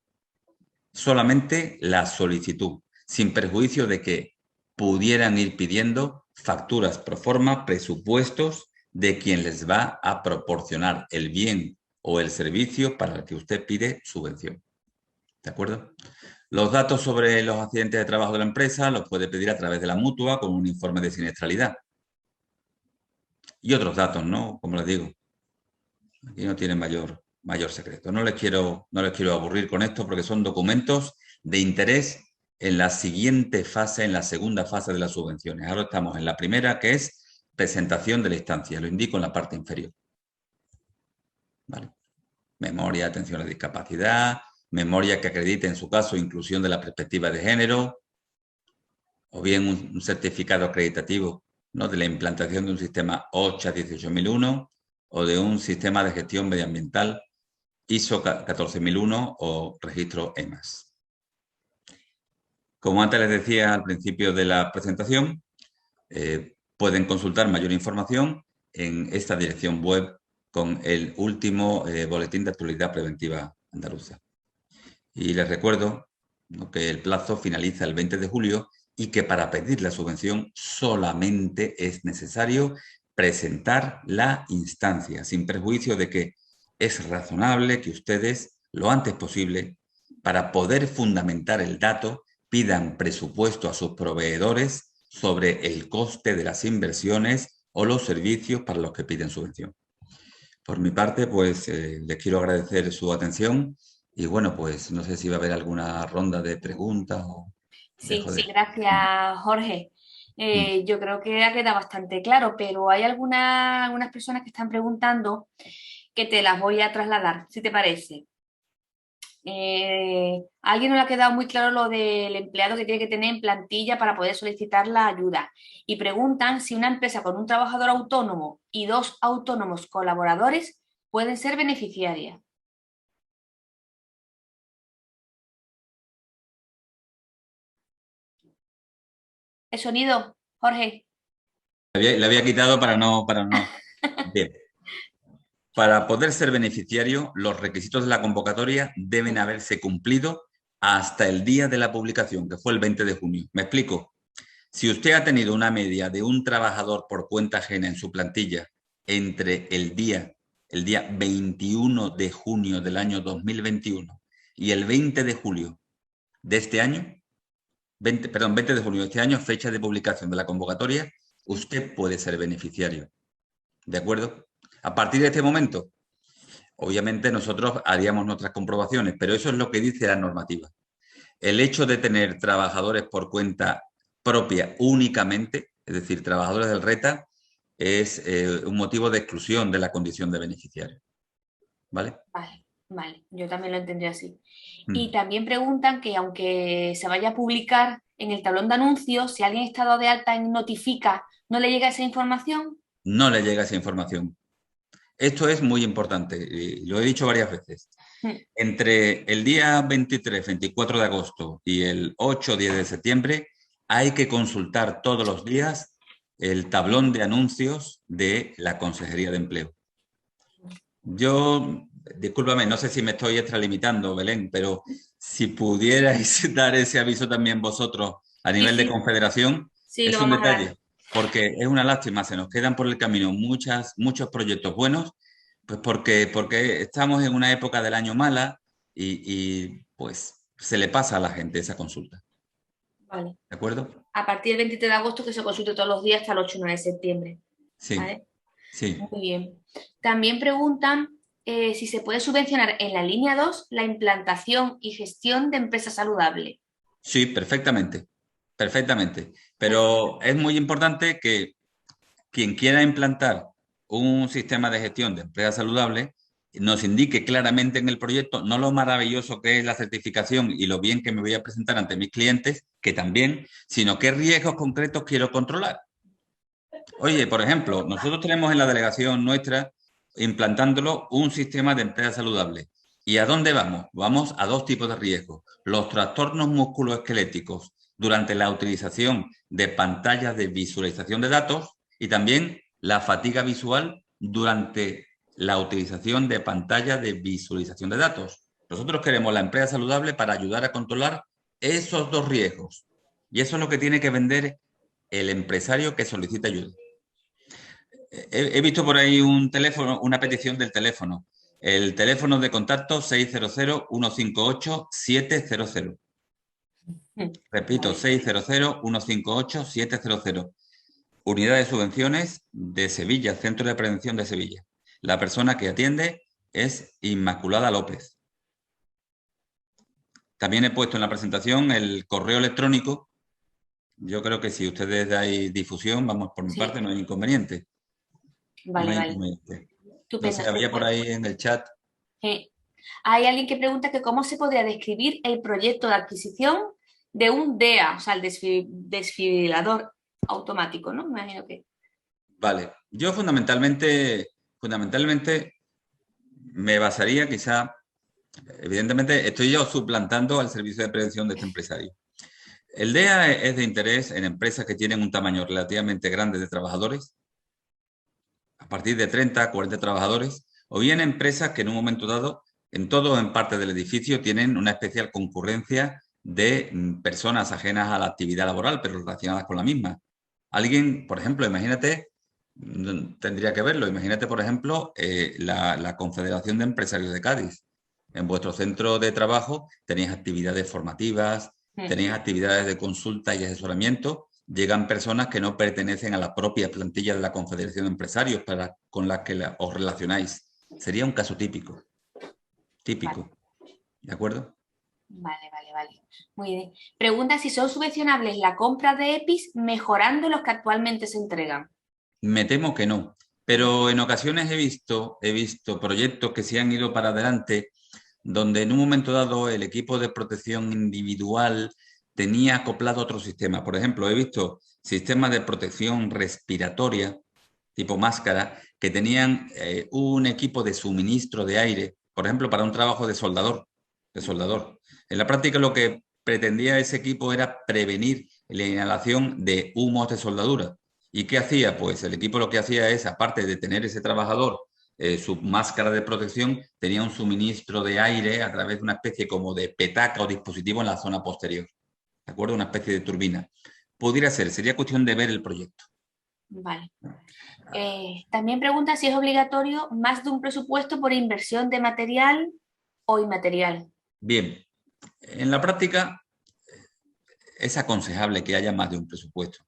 Solamente la solicitud, sin perjuicio de que pudieran ir pidiendo facturas pro forma, presupuestos de quien les va a proporcionar el bien o el servicio para el que usted pide subvención. ¿De acuerdo? Los datos sobre los accidentes de trabajo de la empresa los puede pedir a través de la mutua con un informe de siniestralidad. Y otros datos, ¿no? Como les digo, aquí no tiene mayor secreto. No les quiero aburrir con esto porque son documentos de interés en la siguiente fase, en la segunda fase de las subvenciones. Ahora estamos en la primera, que es presentación de la instancia. Lo indico en la parte inferior. ¿Vale? Memoria, atención a la discapacidad, memoria que acredite, en su caso, inclusión de la perspectiva de género, o bien un certificado acreditativo, ¿no?, de la implantación de un sistema OSHA 18001 o de un sistema de gestión medioambiental ISO 14001 o registro EMAS. Como antes les decía al principio de la presentación, pueden consultar mayor información en esta dirección web con el último boletín de actualidad preventiva andaluza. Y les recuerdo, ¿no?, que el plazo finaliza el 20 de julio y que para pedir la subvención solamente es necesario presentar la instancia, sin perjuicio de que es razonable que ustedes, lo antes posible, para poder fundamentar el dato, pidan presupuesto a sus proveedores sobre el coste de las inversiones o los servicios para los que piden subvención. Por mi parte, pues les quiero agradecer su atención y bueno, pues no sé si va a haber alguna ronda de preguntas o... Sí, gracias, Jorge. Yo creo que ha quedado bastante claro, pero hay algunas personas que están preguntando que te las voy a trasladar, si te parece. A alguien no le ha quedado muy claro lo del empleado que tiene que tener en plantilla para poder solicitar la ayuda y preguntan si una empresa con un trabajador autónomo y 2 autónomos colaboradores pueden ser beneficiarias. ¿El sonido, Jorge? Le había quitado para no... Bien. Para poder ser beneficiario, los requisitos de la convocatoria deben haberse cumplido hasta el día de la publicación, que fue el 20 de junio. ¿Me explico? Si usted ha tenido una media de un trabajador por cuenta ajena en su plantilla entre el día 21 de junio del año 2021 y el 20 de julio de este año, 20 de junio de este año, fecha de publicación de la convocatoria, usted puede ser beneficiario. ¿De acuerdo? A partir de este momento, obviamente nosotros haríamos nuestras comprobaciones, pero eso es lo que dice la normativa. El hecho de tener trabajadores por cuenta propia únicamente, es decir, trabajadores del RETA, es un motivo de exclusión de la condición de beneficiario. ¿Vale? Vale, yo también lo entendría así. Y también preguntan que aunque se vaya a publicar en el tablón de anuncios, si alguien está dado de alta en Notifica, ¿no le llega esa información? No le llega esa información. Esto es muy importante, y lo he dicho varias veces. Entre el día 23, 24 de agosto y el 8 o 10 de septiembre, hay que consultar todos los días el tablón de anuncios de la Consejería de Empleo. Yo, discúlpame, no sé si me estoy extralimitando, Belén, pero si pudierais dar ese aviso también vosotros a nivel de confederación, Sí, es lo un vamos a dar. detalle, porque es una lástima, se nos quedan por el camino muchos proyectos buenos, pues porque estamos en una época del año mala y pues se le pasa a la gente esa consulta. Vale. ¿De acuerdo? A partir del 23 de agosto que se consulte todos los días hasta el 8 o 9 de septiembre. Sí, ¿Vale? sí. Muy bien. También preguntan si se puede subvencionar en la línea 2 la implantación y gestión de empresas saludables. Sí, perfectamente, perfectamente. Pero es muy importante que quien quiera implantar un sistema de gestión de empresas saludables nos indique claramente en el proyecto no lo maravilloso que es la certificación y lo bien que me voy a presentar ante mis clientes, que también, sino qué riesgos concretos quiero controlar. Oye, por ejemplo, nosotros tenemos en la delegación nuestra, implantándolo, un sistema de empresas saludables. ¿Y a dónde vamos? Vamos a dos tipos de riesgos. Los trastornos musculoesqueléticos durante la utilización de pantallas de visualización de datos y también la fatiga visual durante la utilización de pantallas de visualización de datos. Nosotros queremos la empresa saludable para ayudar a controlar esos dos riesgos. Y eso es lo que tiene que vender el empresario que solicita ayuda. He visto por ahí un teléfono, una petición del teléfono. El teléfono de contacto 600-158-700. Repito, 600-158-700. Unidad de subvenciones de Sevilla, Centro de Prevención de Sevilla. La persona que atiende es Inmaculada López. También he puesto en la presentación el correo electrónico. Yo creo que si ustedes dais difusión, vamos, por mi parte no hay inconveniente. Vale, No hay vale. inconveniente. Estupendo. No sé, había por ahí en el chat. Hay alguien que pregunta que cómo se podría describir el proyecto de adquisición de un DEA, o sea, el desfibrilador automático, ¿no? Me imagino que... Vale. Yo fundamentalmente me basaría quizá, evidentemente estoy yo suplantando al servicio de prevención de este empresario. El DEA es de interés en empresas que tienen un tamaño relativamente grande de trabajadores, a partir de 30, 40 trabajadores, o bien empresas que en un momento dado, en todo o en parte del edificio, tienen una especial concurrencia de personas ajenas a la actividad laboral, pero relacionadas con la misma. Alguien, por ejemplo, imagínate, tendría que verlo, imagínate, por ejemplo, la Confederación de Empresarios de Cádiz. En vuestro centro de trabajo tenéis actividades formativas, tenéis actividades de consulta y asesoramiento. Llegan personas que no pertenecen a la propia plantilla de la Confederación de Empresarios con las que os relacionáis. Sería un caso típico. Típico. Vale. ¿De acuerdo? Vale. Muy bien. Pregunta si son subvencionables la compra de EPIs mejorando los que actualmente se entregan. Me temo que no. Pero en ocasiones he visto proyectos que se han ido para adelante donde en un momento dado el equipo de protección individual tenía acoplado otro sistema. Por ejemplo, he visto sistemas de protección respiratoria, tipo máscara, que tenían un equipo de suministro de aire, por ejemplo, para un trabajo de soldador. En la práctica lo que pretendía ese equipo era prevenir la inhalación de humos de soldadura. ¿Y qué hacía? Pues el equipo lo que hacía es, aparte de tener ese trabajador su máscara de protección, tenía un suministro de aire a través de una especie como de petaca o dispositivo en la zona posterior. ¿De acuerdo? Una especie de turbina. Pudiera ser, sería cuestión de ver el proyecto. Vale. También pregunta si es obligatorio más de un presupuesto por inversión de material o inmaterial. Bien, en la práctica es aconsejable que haya más de un presupuesto,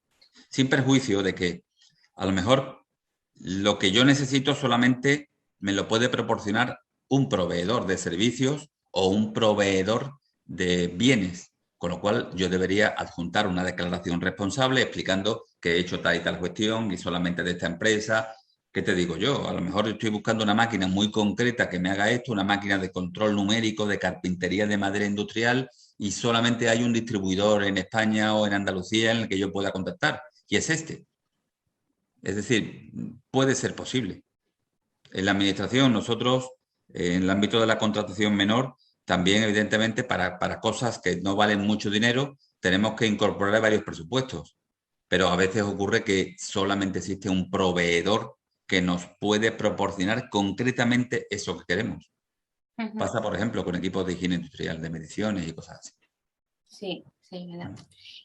sin perjuicio de que a lo mejor lo que yo necesito solamente me lo puede proporcionar un proveedor de servicios o un proveedor de bienes, con lo cual yo debería adjuntar una declaración responsable explicando que he hecho tal y tal cuestión y solamente de esta empresa. ¿Qué te digo yo? A lo mejor estoy buscando una máquina muy concreta que me haga esto, una máquina de control numérico, de carpintería de madera industrial, y solamente hay un distribuidor en España o en Andalucía en el que yo pueda contactar, y es este. Es decir, puede ser posible. En la administración, nosotros, en el ámbito de la contratación menor, también, evidentemente, para cosas que no valen mucho dinero, tenemos que incorporar varios presupuestos, pero a veces ocurre que solamente existe un proveedor que nos puede proporcionar concretamente eso que queremos. Pasa, por ejemplo, con equipos de higiene industrial, de mediciones y cosas así. Sí, sí, verdad.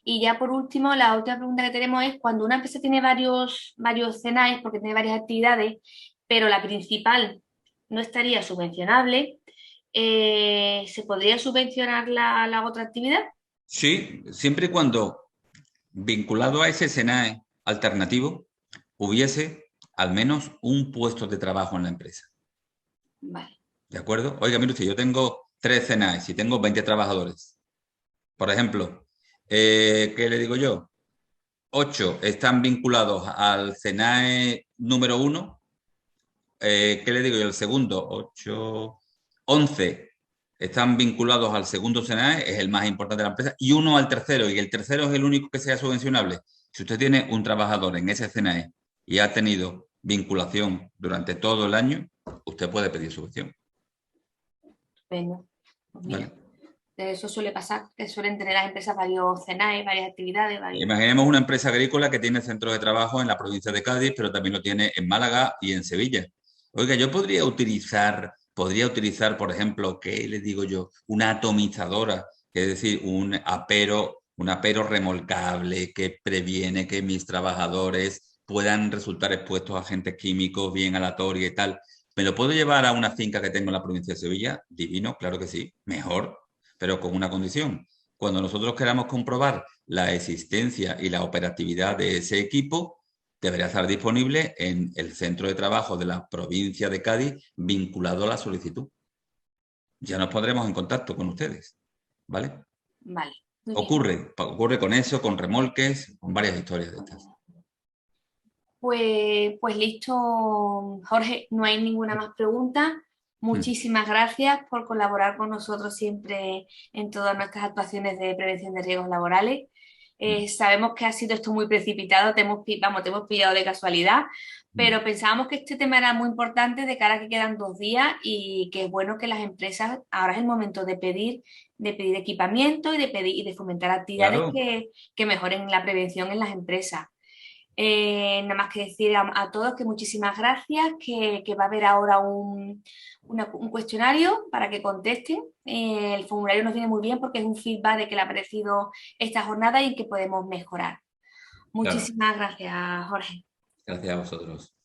Y ya por último, la otra pregunta que tenemos es, cuando una empresa tiene varios CNAEs, porque tiene varias actividades, pero la principal no estaría subvencionable, ¿se podría subvencionar la otra actividad? Sí, siempre y cuando vinculado a ese SENAE alternativo hubiese al menos un puesto de trabajo en la empresa. Vale. ¿De acuerdo? Oiga, mire usted, yo tengo 3 SENAEs y tengo 20 trabajadores. Por ejemplo, ¿qué le digo yo? 8 están vinculados al SENAE número 1. ¿Qué le digo yo? El segundo, 8, 11 están vinculados al segundo SENAE, es el más importante de la empresa, y uno al tercero, y el tercero es el único que sea subvencionable. Si usted tiene un trabajador en ese SENAE y ha tenido vinculación durante todo el año, usted puede pedir subvención. Bueno, pues mira, ¿Vale? eso suele pasar, que suelen tener las empresas varios CNAE, varias actividades, varios... Imaginemos una empresa agrícola que tiene centros de trabajo en la provincia de Cádiz, pero también lo tiene en Málaga y en Sevilla. Oiga, yo podría utilizar, por ejemplo, ¿qué le digo yo? Una atomizadora, es decir, un apero remolcable que previene que mis trabajadores puedan resultar expuestos a agentes químicos bien aleatorios y tal. ¿Me lo puedo llevar a una finca que tengo en la provincia de Sevilla? Divino, claro que sí, mejor, pero con una condición. Cuando nosotros queramos comprobar la existencia y la operatividad de ese equipo, deberá estar disponible en el centro de trabajo de la provincia de Cádiz vinculado a la solicitud. Ya nos pondremos en contacto con ustedes, ¿vale? Vale, muy bien. Ocurre con eso, con remolques, con varias historias de estas. Pues listo, Jorge, no hay ninguna más pregunta. Muchísimas gracias por colaborar con nosotros siempre en todas nuestras actuaciones de prevención de riesgos laborales. Sabemos que ha sido esto muy precipitado, te hemos pillado de casualidad, pero pensábamos que este tema era muy importante de cara a que quedan 2 días y que es bueno que las empresas, ahora es el momento de pedir equipamiento y de fomentar actividades Claro. que mejoren la prevención en las empresas. Nada más que decir a todos que muchísimas gracias, que va a haber ahora un cuestionario para que contesten. El formulario nos viene muy bien porque es un feedback de que le ha parecido esta jornada y que podemos mejorar. Claro. Muchísimas gracias, Jorge. Gracias a vosotros.